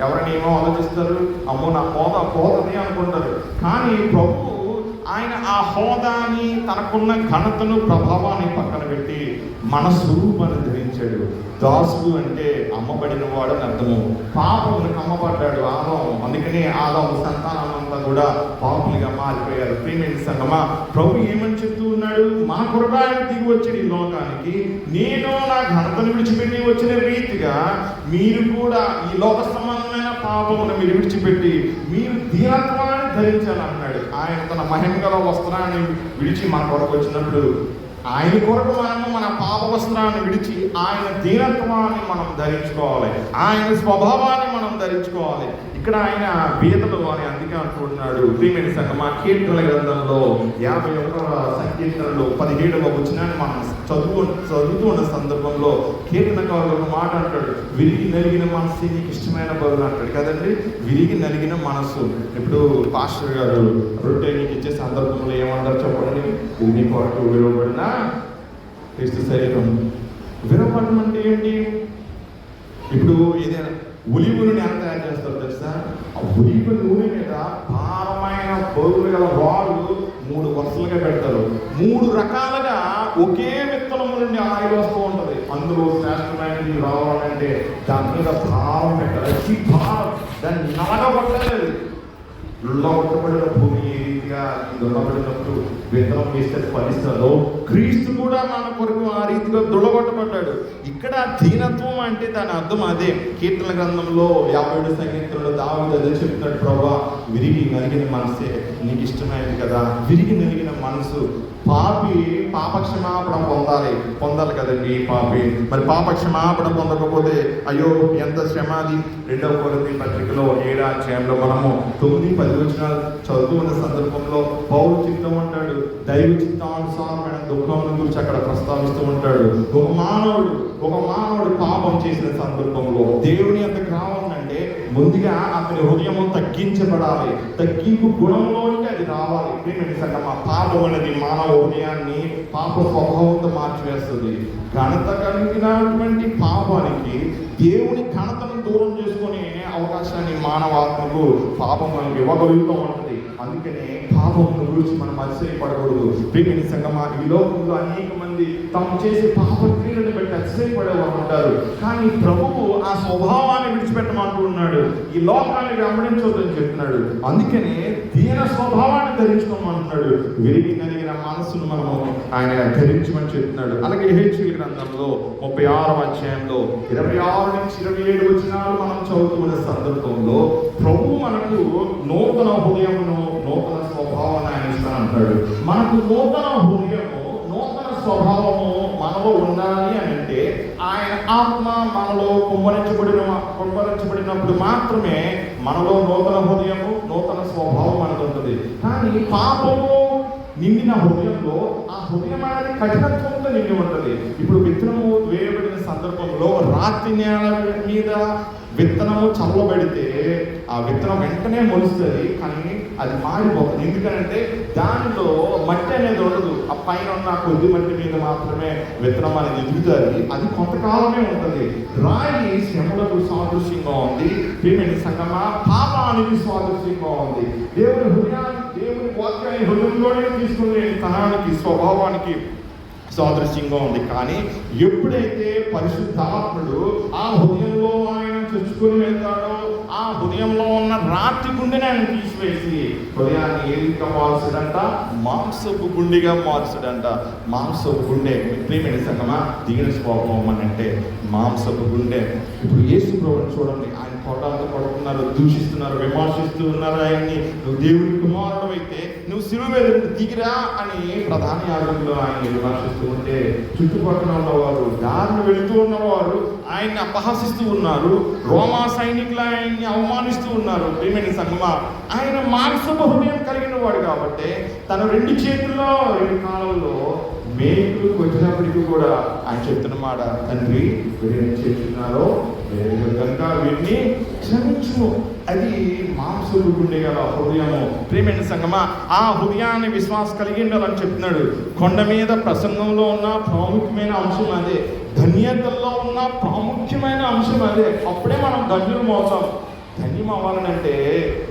Speaker 1: ఎవరైనా ఏమో ఆలోచిస్తారు, అమ్మో నా హోదా పోతుంది అనుకుంటారు. కానీ ప్రభు ఆయన ఆ హోదాని, తనకున్న ఘనతను, ప్రభావాన్ని పక్కన పెట్టి మన స్వరూపాన్ని ధరించాడు. దాసుడు అంటే అమ్మబడిన వాడు అని అర్థము. పాపములకు అమ్మబడ్డాడు ఆదాము. అందుకనే ఆదాము సంతానం అంతా కూడా పాపులుగా మారిపోయారు. ప్రియమైన సంగమా, ప్రభు ఏమని చెప్తూ ఉన్నాడు? మన కొరకు ఆయన దిగి వచ్చాడు ఈ లోకానికి. నేను నా ఘనతను విడిచిపెట్టి వచ్చిన రీతిగా మీరు కూడా ఈ లోక సంబంధమైన పాపమును మీరు విడిచిపెట్టి మీరు దీనత్వాన్ని ధరించాలన్నాడు. ఆయన తన మహిమగల వస్త్రాన్ని విడిచి మన కొరకు వచ్చినప్పుడు ఆయన కొరకు మనము మన పాప వస్త్రాన్ని విడిచి ఆయన దీనత్వాన్ని మనం ధరించుకోవాలి, ఆయన స్వభావాన్ని మనం ధరించుకోవాలి. ఇక్కడ ఆయన బీదలు అని అందుకే అంటున్నాడు. ప్రియమైన సంగమా, కీర్తనల గ్రంథంలో 51వ సంకీర్తనలో 17వ వచనాన్ని మనం చదువుతూ ఉన్న సందర్భంలో కీర్తనకారులు ఒక మాట అంటాడు, విరిగి నలిగిన మనసు నీకు ఇష్టమైన బదులు అంటాడు కదండి. విరిగి నలిగిన మనసు. ఇప్పుడు పాస్టర్ గారు రొట్టె నీకు ఇచ్చే సందర్భంలో ఏమంటారు చెప్పండి? భూమి కొరకు విలువబడిన క్రీస్తు శరీరం. విలువబడడం అంటే ఏంటి? ఇప్పుడు ఏదైనా ఉలివ నూనె ఎలా తయారు చేస్తారు తెలుసా? ఆ ఉలివ నూనె మీద భారమైన బరువులు గల రాళ్ళు 3 వరుసలుగా పెడతారు. 3 రకాలుగా ఒకే విత్తనం నుండి ఆయిల్ వస్తూ ఉంటుంది. అందులో శ్రేష్టమైనది రావాలంటే దాని మీద భారం పెట్టాలి. ఈ భారం దాన్ని నలగబట్టలేదు. దుల్లగొట్టబడిన భూమి ఏ రీతిగా దుల్లబడినప్పుడు విత్తనం వేస్తే ఫలిస్తుందో క్రీస్తు కూడా మన కొరకు ఆ రీతిగా దుల్లగొట్టబడ్డాడు. ఇక్కడ దీనత్వం అంటే దాని అర్థం అదే. కీర్తన గ్రంథంలో 57 సంకీర్తనలో దావీదు అదే చెప్తున్నాడు, ప్రభువా విరిగి నలిగిన మనసే నీకు ఇష్టమైనది కదా. విరిగి నలిగిన మనసు. పాపి పాపక్షమాపణ పొందాలి కదండి పాపి. మరి పాపక్షమాపణ పొందకపోతే అయ్యో ఎంత శ్రమ అది. 2వ కొరింథీ పత్రికలో 7వ అధ్యాయంలో మనము 9, 10 వచనాలు చదువుతూ ఉన్న సందర్భంలో పౌలు చెప్తూ ఉంటాడు, దైవ చిత్తానుసారమైన దుఃఖం గురించి అక్కడ ప్రస్తావిస్తూ ఉంటాడు. ఒక మానవుడు పాపం చేసిన సందర్భంలో దేవుని అంతకు రావాలంటే ముందుగా అతని హృదయము తగ్గించబడాలి. తగ్గింపు గుణంలోనికి అది రావాలి. ప్రియమైన సంగమా, పాపం అనేది మానవ హృదయాన్ని పాప స్వభావంతో మార్చివేస్తుంది. ఘనత కలిగినటువంటి పాపానికి దేవుని ఘనతను దూరం చేసుకునే అవకాశాన్ని మానవాత్మకు పాపం మనకు ఇవ్వగలుగుతూ ఉంటుంది. అందుకనే పాపం గురించి మనం అతిశయపడకూడదు. ప్రియమైన సంగమా, ఈ లోకంలో అనేక మంది తాము చేసే పాప క్రియలను బట్టి అతిశయపడేవారు ఉంటారు. కానీ ప్రభువు ఆ స్వభావాన్ని విడిచిపెట్టమంటూ ఉన్నాడు. ఈ లోకాన్ని వెంబడించొద్దని చెప్తున్నాడు. అందుకనే దీన స్వభావాన్ని ధరించుకోమంటున్నాడు. విరిగి నలిగిన మనస్సును మనము ఆయన ధరించమని చెప్తున్నాడు. అలాగే హెచ్కేల్ గ్రంథంలో 36వ అధ్యాయంలో 26 నుంచి 27 వచనాలు మనం చదువుతున్న సందర్భంలో ప్రభు మనకు నూతన హృదయమును, నూతన స్వభావాన్ని ఆయన ఇస్తానంటాడు. మనకు నూతన హృదయము, నూతన స్వభావము మనలో ఉండాలి అని అంటే ఆయన ఆత్మ మనలో కుమ్మరించబడినప్పుడు మాత్రమే మనలో నూతన హృదయము, నూతన స్వభావం అనేది ఉంటుంది. కానీ పాపము నిండిన హృదయంలో ఆ హృదయం అనేది కఠినత్వంతో నిండి ఉంటుంది. ఇప్పుడు విత్తనము వేయబడిన సందర్భంలో రాతి నేల మీద విత్తనము చల్లబడితే ఆ విత్తనం వెంటనే మొలుస్తుంది, కానీ అది మాడిపోతుంది. ఎందుకంటే దానిలో మట్టి అనేది ఉండదు. ఆ పైన ఉన్న కొద్ది మట్టి మీద మాత్రమే విత్తనం అనేది ఎదుగుతుంది. అది కొంతకాలమే ఉంటుంది. రాయి శ్రమలకు సాదృశ్యంగా ఉంది. ప్రియమైన సంగమా, పాపానికి సాదృశ్యంగా ఉంది. దేవుని వాక్యాన్ని హృదయంలోనే తీసుకునే తనానికి, స్వభావానికి సాదృశ్యంగా ఉంది. కానీ ఎప్పుడైతే పరిశుద్ధాత్ముడు ఆ హృదయంలో ఆయన చొచ్చుకొని వెళ్తాడో, ఆ హృదయంలో ఉన్న రాతి గుండెని ఆయన తీసివేసి హృదయాన్ని ఏదిగా మార్చుడంట, మాంసపు గుండెగా మార్చుడంట. మాంసపు గుండె ప్రియమైన సంగమా, దీని స్వభావం అని అంటే మాంసపు గుండె. ఇప్పుడు యేసు ప్రభువుని చూడండి, ఆయన కొట్టాలతో పడుతున్నారు, దూషిస్తున్నారు, విమర్శిస్తూ ఉన్నారు ఆయన్ని. నువ్వు దేవుని కుమారుడు అయితే నువ్వు శిలువ మీద దిగిరా అని ప్రధాన యాజకులు ఆయన్ని విమర్శిస్తూ ఉంటే, చుట్టుపక్కల ఉన్నవారు, దారిని వెళుతూ ఉన్నవారు ఆయన్ని అపహసిస్తూ ఉన్నారు. రోమా సైనికులు ఆయన్ని అవమానిస్తూ ఉన్నారు. ప్రియమైన సంగమా, ఆయన మాంసపు హృదయం కలిగిన వాడు కాబట్టి తన రెండు చేతుల్లో, రెండు కాలంలో మేకులు వచ్చినప్పటికీ కూడా ఆయన చెప్తున్నమాట, తండ్రి వీరేం చేస్తున్నారో కనుక వీరిని క్షమించు. అది మాంసపు గుండె గల హృదయము. ప్రియమైన సంగమా, ఆ హృదయాన్ని విశ్వాసం కలిగి ఉండాలని చెప్తున్నాడు. కొండ మీద ప్రసంగంలో ఉన్న ప్రాముఖ్యమైన అంశం అదే, ధన్యతల్లో ఉన్న ప్రాముఖ్యమైన అంశం అదే. అప్పుడే మనం ధన్యులు అవుతాం. ధన్యం అవ్వాలనంటే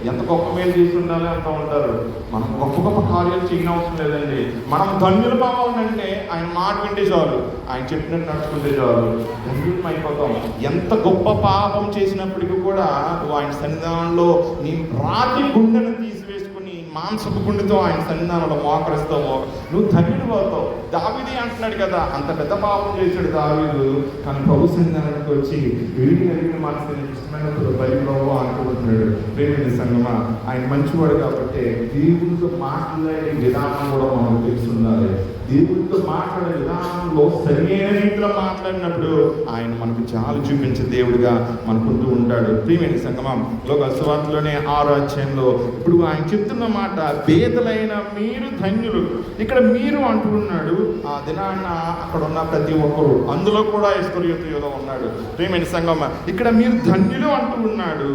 Speaker 1: ఎంత గొప్ప మేలు చేసి ఉండాలి అంటూ ఉంటారు. మనం గొప్ప గొప్ప కార్యాలు చేయని అవసరం లేదండి. మనం ధన్యులు కావాలంటే ఆయన మాట వింటే చాలు, ఆయన చెప్పినట్టు నడుచుకుంటే చాలు, ధన్యులం అయిపోతాం. ఎంత గొప్ప పాపం చేసినప్పటికీ కూడా నువ్వు ఆయన సన్నిధానంలో నీ రాతి గుండెను తీసివేసుకుని మాంసపు గుండెతో ఆయన సన్నిధానంలో మోకరిస్తావు, నువ్వు ధన్యుడు అవుతావు. దావీదే అంటున్నాడు కదా, అంత పెద్ద పాపం చేశాడు దావీదు, కానీ ప్రభు సన్నిధానానికి వచ్చి విరిగిన మనసు ఇష్టమైన బలి ప్రభు అనుకుంటున్నాడు. ప్రేమైన సంగమా, ఆయన మంచివాడు కాబట్టి దేవుడితో మాట్లాడే విధానం కూడా మనకు తెలుసుండాలి. దేవుడితో మాట్లాడే విధానంలో సరైన రీతిలో మాట్లాడినప్పుడు ఆయన మనకు చాలా చూపించే దేవుడిగా మనకుంటూ ఉంటాడు. ప్రియమైన సంగమా, లోక సువార్తలోనే 6వ అధ్యాయంలో ఇప్పుడు ఆయన చెప్తున్న మాట, పేదలైన మీరు ధన్యులు. ఇక్కడ మీరు అంటూ ఉన్నాడు. ఆ దినాన్న అక్కడ ఉన్న ప్రతి ఒక్కరు, అందులో కూడా ఇస్కరియోతు యూదా ఉన్నాడు. ప్రియమైన సంగమా, ఇక్కడ మీరు ధన్యులు అంటూ ఉన్నాడు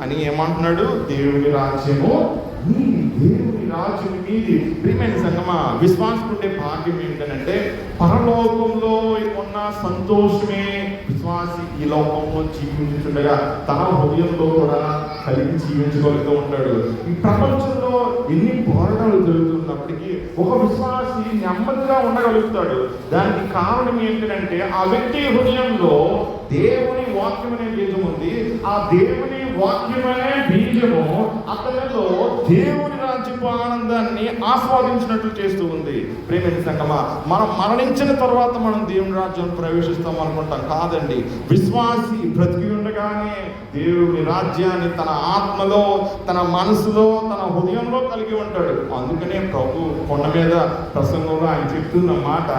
Speaker 1: అని ఏమంటున్నాడు? దేవుని రాజ్యము మీది, దేవుని రాజ్యం మీది. ప్రియమైన సంగమా, విశ్వాసకుండే భాగ్యం ఏంటంటే పరలోకంలో ఉన్న సంతోషమే విశ్వాసి ఈ లోకంలో జీవించుండగా తన హృదయంలో కూడా కలిగి జీవించగలుగుతూ ఉంటాడు. ఈ ప్రపంచంలో ఎన్ని పోరాటాలు జరుగుతున్నప్పటికీ ఒక విశ్వాసి నెమ్మదిగా ఉండగలుగుతాడు. దానికి కారణం ఏంటంటే ఆ వ్యక్తి హృదయంలో దేవుని వాక్యం అనే బీజం ఉంది. ఆ దేవుని వాక్యం అనే బీజము అతనిలో దేవుని రాజ్యపు ఆనందాన్ని ఆస్వాదించినట్లు చేస్తూ ఉంది. ప్రేమైన సంగమా, మనం మరణించిన తర్వాత మనం దేవుని రాజ్యం ప్రవేశిస్తాం అనుకుంటాం. కాదండి, విశ్వాసి బ్రతికి ఉండగానే దేవుని రాజ్యాన్ని తన ఆత్మలో, తన మనసులో, తన హృదయంలో కలిగి ఉంటాడు. అందుకనే ప్రభు కొండ మీద ప్రసంగంలో ఆయన చెప్తున్న మాట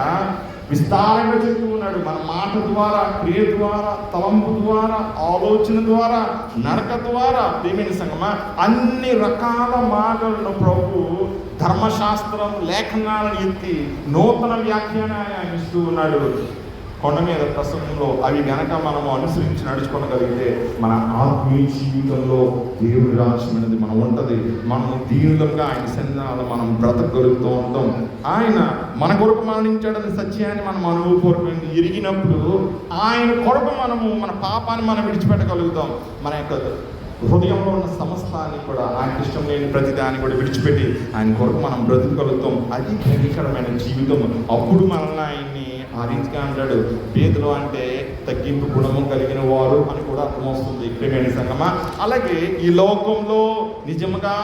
Speaker 1: విస్తారంగా చెప్తూ ఉన్నాడు. మన మాట ద్వారా, క్రియ ద్వారా, తలంపు ద్వారా, ఆలోచన ద్వారా, నడక ద్వారా, ప్రియమైన సంగమా, అన్ని రకాల మాటలను ప్రభు ధర్మశాస్త్రం, లేఖనాలను ఎత్తి నూతన వ్యాఖ్యానాన్ని ఆయన ఇస్తూ ఉన్నాడు. కొండ మీద ప్రసంగంలో అవి గనక మనము అనుసరించి నడుచుకోగలిగితే మన ఆత్మీయ జీవితంలో దేవుడి రాజ్యం అనేది మనం ఉంటుంది. మనం దీనులుగా ఆయన సన్నిధానంలో మనం బ్రతకగలుగుతూ ఉంటాం. ఆయన మన కొరకు మరణించాడనే సత్యాన్ని మనం అనుభవపూర్వకంగా ఎరిగినప్పుడు ఆయన కొరకు మనము మన పాపాన్ని మనం విడిచిపెట్టగలుగుతాం. మన యొక్క హృదయంలో ఉన్న సమస్తాన్ని కూడా, ఆయనకి ఇష్టం లేని ప్రతిదాన్ని కూడా విడిచిపెట్టి ఆయన కొరకు మనం బ్రతకగలుగుతాం. అది ధన్యకరమైన జీవితం. అప్పుడు మనల్ని ఆయన్ని ఆ రీతిగా అంటాడు. పేదలు అంటే తగ్గింపు గుణము కలిగిన వారు అని కూడా అర్థమవుతుంది. ప్రియమైన సంగమా, అలాగే ఈ లోకంలో నిజంగా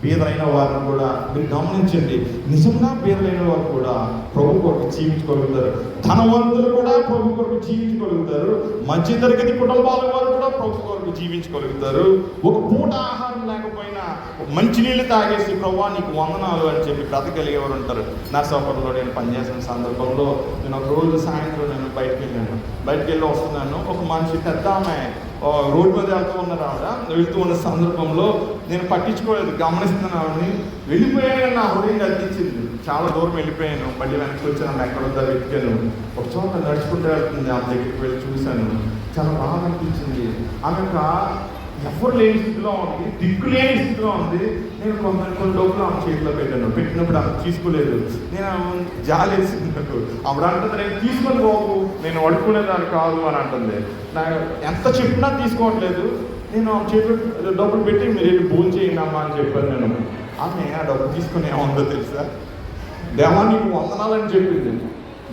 Speaker 1: పేదలైన వారిని కూడా మీరు గమనించండి. నిజంగా పేదలైన వారు కూడా ప్రభు కొరకు జీవించగలుగుతారు. ధనవంతులు కూడా ప్రభు కొరకు జీవించగలుగుతారు. మధ్యతరగతి కుటుంబాల వారు కూడా ప్రభు కొరకు జీవించగలుగుతారు. ఒక పూట ఆహారం లేకపోయినా మంచినీళ్ళు తాగేసి ప్రభువా నీకు వందనాలు అని చెప్పి బ్రతకగలిగేవారు ఉంటారు. నర్సాపురంలో నేను పనిచేసిన సందర్భంలో నేను ఒక రోజు సాయంత్రం నేను బయటికి వెళ్ళి వస్తున్నాను. ఒక మనిషి పెద్ద ఆమె
Speaker 2: రోడ్డు మీద వెళ్తూ ఉన్నారు ఆవిడ. వెళ్తూ ఉన్న సందర్భంలో నేను పట్టించుకోలేదు, గమనిస్తున్నాను ఆవిడని. వెళ్ళిపోయాను, నా హృదయం కనిపించింది. చాలా దూరం వెళ్ళిపోయాను, మళ్ళీ వెనక్కి వచ్చాను, ఎక్కడ ఉందా వెతికాను. ఒక చోట నడుచుకుంటూ వెళ్తుంది, ఆమె దగ్గరికి వెళ్ళి చూశాను. చాలా బాగా అనిపించింది. ఆమె ఒక ఎవరు లేని స్థితిలో ఉంది, దిక్కు లేని స్థితిలో ఉంది. నేను కొన్ని డబ్బులు ఆమె చేతిలో పెట్టినప్పుడు ఆమె తీసుకోలేదు. నేను జాలేసింది నాకు. ఆవిడ అంటుంది, నేను తీసుకొని పోకు, నేను అడుక్కునేదాన్ని కాదు అని అంటుంది. నాకు ఎంత చెప్పినా తీసుకోవట్లేదు. నేను ఆమె చేతిలో డబ్బులు పెట్టి మీరు వెళ్ళి భోజనం చేయండి అమ్మా అని చెప్పాను నేను. ఆమె ఆ డబ్బు తీసుకుని ఏముందో తెలుసా, దేవా నీకు వందనాలని చెప్పింది.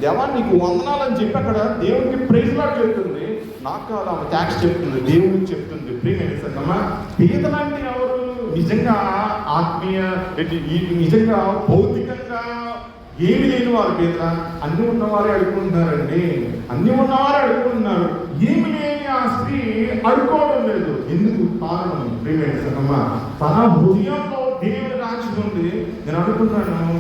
Speaker 2: దేవా నీకు వందనాలని చెప్పి అక్కడ దేవునికి ప్రైజ్ లాగా చెప్తుంది. నాకు కాదు, ఆమె ట్యాక్స్ చెప్తుంది, దేవుడికి చెప్తుంది. ప్రియమైన సంగమా, పేదలంటే ఎవరు? నిజంగా ఆత్మీయ, నిజంగా భౌతికంగా ఏమి లేని వారు పేద. అన్ని ఉన్నవారే అడుగుకుంటున్నారండి, అన్ని ఉన్నవారే అడుగుకుంటున్నారు. ఏమి లేని ఆ స్త్రీ అడుకోవడం లేదు. ఎందుకు కారణం? ప్రియమైన సంగమా, తన హృదయంలో దేవుని రాజ్యం ఉంది. నేను అనుకుంటున్నాను,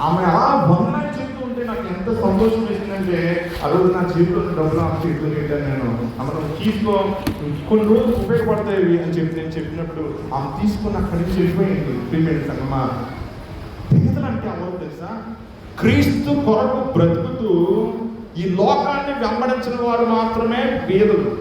Speaker 2: ఆమె అలా వందనాలు చెప్తూ ఉంటే నాకు ఎంత సంతోషం వేసిందంటే, ఆ రోజు నా చేతిలో డబ్బులు ఆమె చేతిలో పెట్టాను. నేను ఆమె తీసుకో, కొన్ని రోజులు ఉపయోగపడతాయి అని చెప్పి నేను చెప్పినప్పుడు ఆమె తీసుకొని అక్కడి నుంచి వెళ్ళిపోయింది. ప్రియమైన సంగమా, పేదలు అంటే ఎవరు తెలుసా? క్రీస్తు కొరకు బ్రతుకుతూ ఈ లోకాన్ని వెంబడించిన వారు మాత్రమే పేదలు.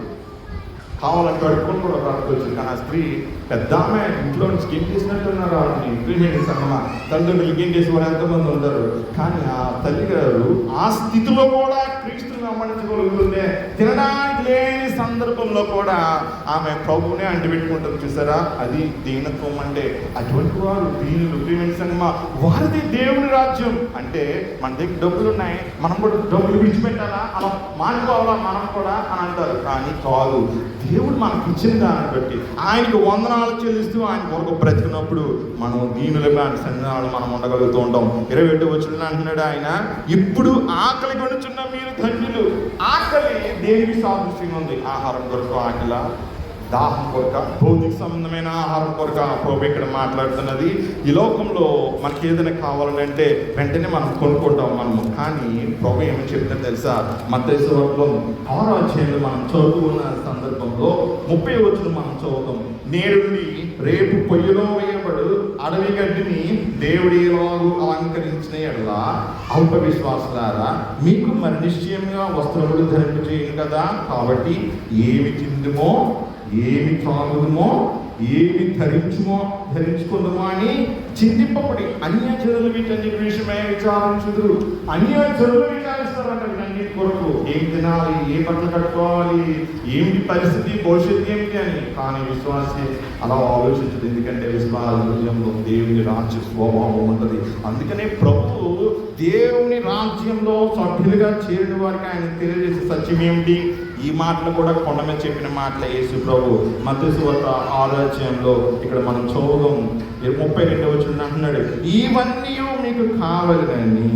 Speaker 2: కావాలంటే అడుక్కొని కూడా బ్రతకొచ్చు. కానీ ఆ స్త్రీ పెద్ద ఆమె ఇంట్లో నుంచి ఏం చేసినట్టున్నారు ఆవిడని. ప్రియమైన సంగమా, తల్లిదండ్రులు ఏం చేసేవారు ఎంతమంది ఉంటారు. కానీ ఆ తల్లి గారు ఆ స్థితిలో కూడా క్రీస్తుని వెంబడించగలుగుతుందే. తినడానికి లేని సందర్భంలో కూడా ఆమె ప్రభువునే అంటిపెట్టుకుంటుంది. చూసారా, అది దీనత్వం అంటే. అటువంటి వారు దీనులు. ప్రియమైన సంగమా, వారిది దేవుని రాజ్యం. అంటే మన దగ్గర డబ్బులు ఉన్నాయి, మనం కూడా డబ్బులు విడిచిపెట్టాలా, అలా మానుకోవాలా మనం కూడా అని అంటారు. కానీ కాదు, దేవుడు మనకి ఇచ్చిన దాన్ని బట్టి ఆయనకు వందనాలు చెల్లిస్తూ ఆయన కొరకు బ్రతికినప్పుడు మనం దీనులుగా సంఘాలు మనం ఉండగలుగుతూ ఉంటాం. 21 వచనంలో అంటున్నాడు ఆయన, ఇప్పుడు ఆకలి కొనుచున్న మీరు ధన్యులు. ఆకలి దేనికి సాదృశ్యంగా ఉంది? ఆహారం కొరకు ఆకలి, దాహం కొరక, భౌతిక సంబంధమైన ఆహారం కొరక ప్రభు ఇక్కడ మాట్లాడుతున్నది. ఈ లోకంలో మనకి ఏదైనా కావాలంటే వెంటనే మనం కొనుక్కుంటాం మనము. కానీ ప్రభు ఏమని చెప్తారు తెలుసా? మత్తయి సువార్తలో 6వ అధ్యాయంలో మనం చదువుకున్న సందర్భంలో 30వ వచనం మనం చదువుతాం. నేరుని రేపు పొయ్యిలో వేయబడు అడవి గడ్డిని దేవుడి ఎలాగూ అలంకరించిన ఎడలా అల్ప విశ్వాసులారా, మీకు మరి నిశ్చయంగా వస్త్రములు ధరింపు చేయను కదా. కాబట్టి ఏమి తిందుమో, ఏమి తాగుదుమో, ఏమి ధరించుకుందామో అని చింతింపబడి అన్యజనులు వీటన్నిటి విషయమై విచారించుదురు. అన్యజనులు విచారిస్తారంట వీటన్నిటి కొరకు. ఏం తినాలి, ఏ బట్టలు కట్టుకోవాలి, ఏమిటి పరిస్థితి, భవిష్యత్తు ఏమిటి అని. కానీ విశ్వాసి అలా ఆలోచించదు. ఎందుకంటే విశ్వాస హృదయంలో దేవుని రాజ్య స్వభావం ఉంటుంది. అందుకనే ప్రభు దేవుని రాజ్యంలో సభ్యులుగా చేరిన వారికి ఆయన తెలియజేసే సత్యం ఏమిటి? ఈ మాటలు కూడా కొండ మీద చెప్పిన మాటలే యేసు ప్రభు. మత్తయి సువార్త 6వ అధ్యాయంలో ఇక్కడ మనం చదువుదాం. 32వ వచనం అంటున్నాడు, ఇవన్నీ మీకు కావాలని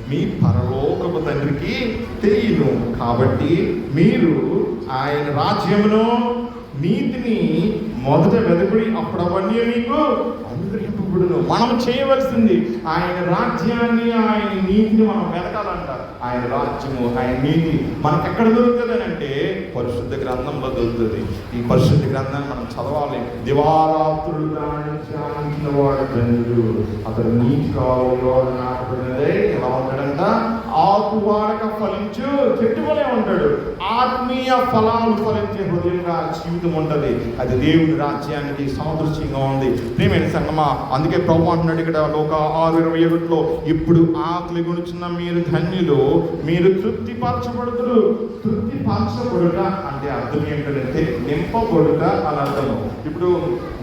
Speaker 2: మీ పరలోకపు తండ్రికి తెలియను. కాబట్టి మీరు ఆయన రాజ్యమును నీతిని మొదట వెదకుడి, అప్పుడు అవన్నీ మీకు అనుగ్రహింపబడును. మనం చేయవలసింది ఆయన రాజ్యాన్ని, ఆయన నీతిని మనం వెతకాలంట. ఆయన రాజ్యము, ఆయన నీతి మనకు ఎక్కడ దొరుకుతుంది అని అంటే పరిశుద్ధ గ్రంథంలో దొరుకుతుంది. ఈ పరిశుద్ధ గ్రంథాన్ని మనం చదవాలి. దివారాత్రులు ధ్యానించిన వాడు ధన్యుడు, అతడు నీతి కాలంలో నాటబడినదే ఎలా ఉంటాడంట? ఆకువాడక ఫలించు చెట్టు వలె ఉంటాడు. ఆత్మీయ ఫలాలు ఫలించే హృదయంగా జీవితం ఉంటుంది. అది దేవుని రాజ్యానికి సాదృశ్యంగా ఉంది. ప్రియమైన సంగమా, అందుకే ప్రభు అంటున్నాడు ఇక్కడ లోక 6:21లో, ఇప్పుడు ఆకలి కొనుచున్న మీరు ధన్యులు, మీరు తృప్తిపరచబడుతురు. తృప్తిపరచబడుట అంటే అర్థం ఏంటంటే నింపబడుట అని అర్థము. ఇప్పుడు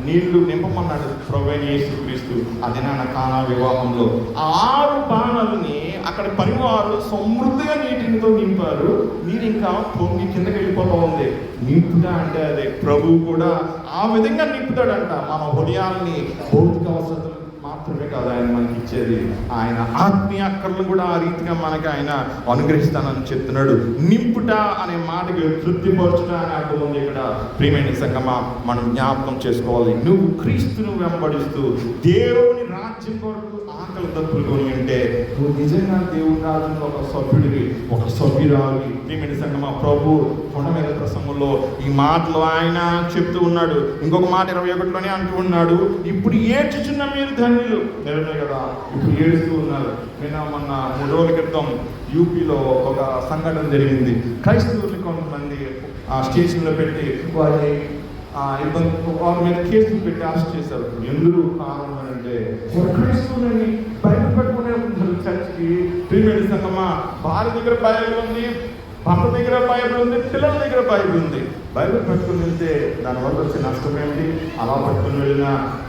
Speaker 2: నీళ్లు నింపమన్నాడు ప్రభువైన యేసుక్రీస్తు. అది నాన్న కానా వివాహంలో 6 బాణాలని అక్కడ పనివారు సమృద్ధిగా నీటితో నింపారు. నీరు ఇంకా పొంగి కిందకి వెళ్ళిపోతూ ఉంది. నింపుతా అంటే అదే ప్రభువు కూడా ఆ విధంగా నింపుతాడంట. మన హృదయాల్ని భౌతిక అవసరాలు మాత్రమే కాదు ఆయన మనకి ఇచ్చేది, ఆయన ఆత్మీయ అక్కర్లు కూడా ఆ రీతిగా మనకి ఆయన అనుగ్రహిస్తానని చెప్తున్నాడు. నింపుట అనే మాటకి తృప్తిపరచుట అనే అర్థం ఉంది ఇక్కడ. ప్రియమైన సంగమా, మనం జ్ఞాపకం చేసుకోవాలి. నువ్వు క్రీస్తును వెంబడిస్తూ దేవుని రాజ్యం కొరకు ఆకలి తప్పులు కొని ఉంటే నువ్వు నిజంగా దేవుని రాజ్యంలో ఒక సభ్యుడివి, ఒక సభ్యురాలి. ప్రియమైన సంగమా, ప్రభు కొండ మీద ప్రసంగంలో ఈ మాటలు ఆయన చెప్తూ ఉన్నాడు. ఇంకొక మాట 21లోనే అంటూ ఉన్నాడు, ఇప్పుడు ఏడ్చుచున్న మీరు ధన్యులు. నిజమే కదా, ఇప్పుడు ఏడుస్తూ ఉన్నారు. నేను మొన్న 3 రోజుల క్రితం యూపీలో ఒక సంఘటన జరిగింది. క్రైస్తవుల్ని కొంతమంది స్టేషన్లో పెట్టి వారి వాళ్ళ మీద కేసులు పెట్టి అరెస్ట్ చేశారు. ఎందుకు కారణం అంటే క్రైస్తవులని బైబిల్ పట్టుకునే ఉంటారు చర్చికి. ప్రియమైన సంగమా, భార్య దగ్గర బైబిల్ ఉంది, భర్త దగ్గర బైబిల్ ఉంది, పిల్లల దగ్గర బైబిల్ ఉంది. బైబిల్ పట్టుకుని వెళ్తే దానివల్ల వచ్చే నష్టం ఏంటి? అలా పట్టుకుని వెళ్ళిన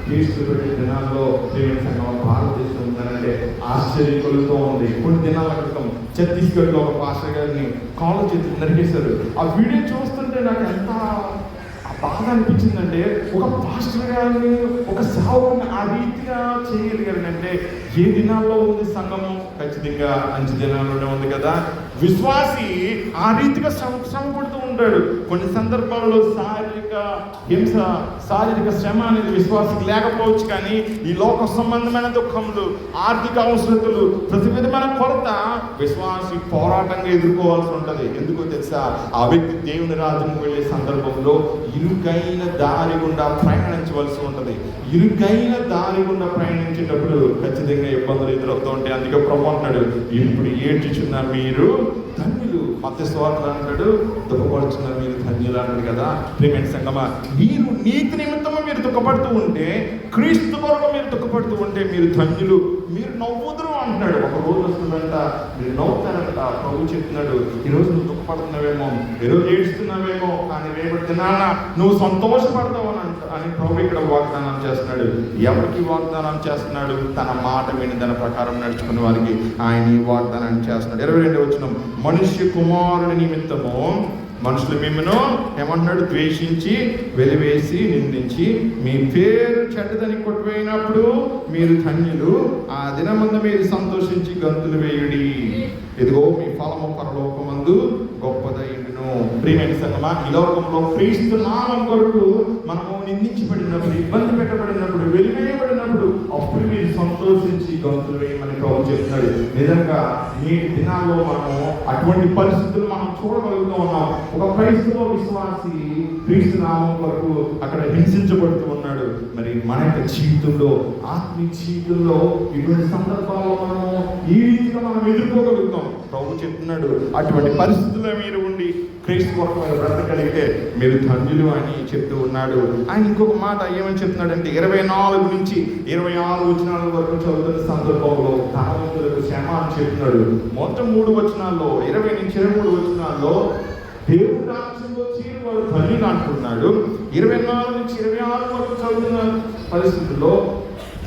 Speaker 2: కేసులు పెట్టే దినాల్లో ప్రియమైన సంగమా, భారతదేశం ఉందనంటే ఆశ్చర్యం కలుగుతూ ఉంది. కొన్ని దినాల క్రితం ఛత్తీస్గఢ్లో ఒక పాస్టర్ గారిని కాళ్ళు చేతులు నరికేశారు. ఆ వీడియో చూస్తుంటే నాకు ఎంత బాధ అనిపించిందంటే, ఒక పాస్టర్ గారిని, ఒక సేవకుని ఆ రీతిగా చేయగలిగారంటే ఏ దినాల్లో ఉంది సంఘము? ఖచ్చితంగా మంచి దినాల్లోనే ఉంది కదా. విశ్వాసి ఆ రీతిగా శ్రమ పడుతూ ఉంటాడు. కొన్ని సందర్భాల్లో శారీరక హింస, శారీరక శ్రమ అనేది విశ్వాసికి లేకపోవచ్చు, కానీ ఈ లోక సంబంధమైన దుఃఖములు, ఆర్థిక అవసరతలు, ప్రతి విధమైన కొరత విశ్వాసి పోరాటంగా ఎదుర్కోవాల్సి ఉంటుంది. ఎందుకో తెలుసా? ఆ వ్యక్తి దేవుని రాజ్యం వెళ్ళే సందర్భంలో ఇరుకైన దారి గుండా ప్రయాణించవలసి ఉంటుంది. ఇరుకైన దారి గుండా ప్రయాణించేటప్పుడు ఖచ్చితంగా ఇబ్బందులు ఎదురవుతూ ఉంటాయి. అందుకే ప్రభు అంటాడు, ఇప్పుడు ఏడ్చుచున్న మీరు ధన్యులు. మత్తయి సువార్తలో అంటాడు, దుఃఖపడుచున్న మీరు ధన్యులు అన్నాడు కదా. ప్రియమైన సంగమా, మీరు నీతి నిమిత్తము మీరు దుఃఖపడుతూ ఉంటే, క్రీస్తు కొరకు మీరు దుఃఖపడుతూ ఉంటే మీరు ధన్యులు. మీరు నవ్వుదురు అంటున్నాడు. ఒక రోజు వస్తుందంట, మీరు నవ్వుతారంట. ప్రభు చెప్తున్నాడు, ఈరోజు నువ్వు దుఃఖపడుతున్నావేమో, ఈరోజు ఏడుస్తున్నావేమో, కానీ రేపటి దినాన నువ్వు సంతోషపడతావు అని ప్రభు ఇక్కడ వాగ్దానం చేస్తున్నాడు. ఎవరికి వాగ్దానం చేస్తున్నాడు? తన మాట విని దాని ప్రకారం నడుచుకున్న వారికి ఆయన ఈ వాగ్దానాన్ని చేస్తున్నాడు. 22వ వచనం, మనుష్య కుమారుని నిమిత్తము మనుషులు మిమ్మను ఏమంటున్నాడు? ద్వేషించి, వెలివేసి, నిందించి, మీ పేరు చెడ్డదని కొట్టివేయినప్పుడు మీరు ధన్యులు. ఆ దినమందు మీరు సంతోషించి గంతులు వేయుడి, ఇదిగో మీ ఫలము పరలోకమందు గొప్పదైండును. ప్రియమైన సంగమా, ఈ లోకంలో క్రీస్తు నామం కొరకు మనము నిందించబడినప్పుడు, ఇబ్బంది పెట్టబడినప్పుడు, వెలివేయబడినప్పుడు అప్పుడు మీరు సంతోషించి గంతులు వేయమని ప్రభు చెప్తున్నాడు. నిజంగా నేటి దినాల్లో మనము అటువంటి పరిస్థితులు మనం చూడగలుగుతూ ఉన్నాం. ఒక క్రైస్తవ విశ్వాసి క్రీస్తు నామం కొరకు అక్కడ హింసించబడుతూ ఉన్నాడు. మరి మన యొక్క జీవితంలో, ఆత్మీయ జీవితంలో ఇటువంటి సందర్భాల్లో మనము ఈ రీతిగా మనం ఎదుర్కోగలుగుతాం. ప్రభు చెప్తున్నాడు, అటువంటి పరిస్థితుల్లో మీరు ఉండి క్రీస్తు కొరకు మీరు బ్రతకగలిగితే మీరు ధన్యులు అని చెప్తూ ఉన్నాడు. ఆయన ఇంకొక మాట ఏమని చెప్తున్నాడంటే, 24 నుంచి 26 వచనాల వరకు చదువుతున్న సందర్భంలో ధనవంతులకు శ్రమ అని చెప్తున్నాడు. మొత్తం 3 వచనాల్లో, 20 నుంచి 23 వచనాల్లో దేవుడి రాజ్యంలో చేరి వాడు ధన్యులు అంటున్నాడు. 24 నుంచి 26 వరకు చదువుతున్న పరిస్థితుల్లో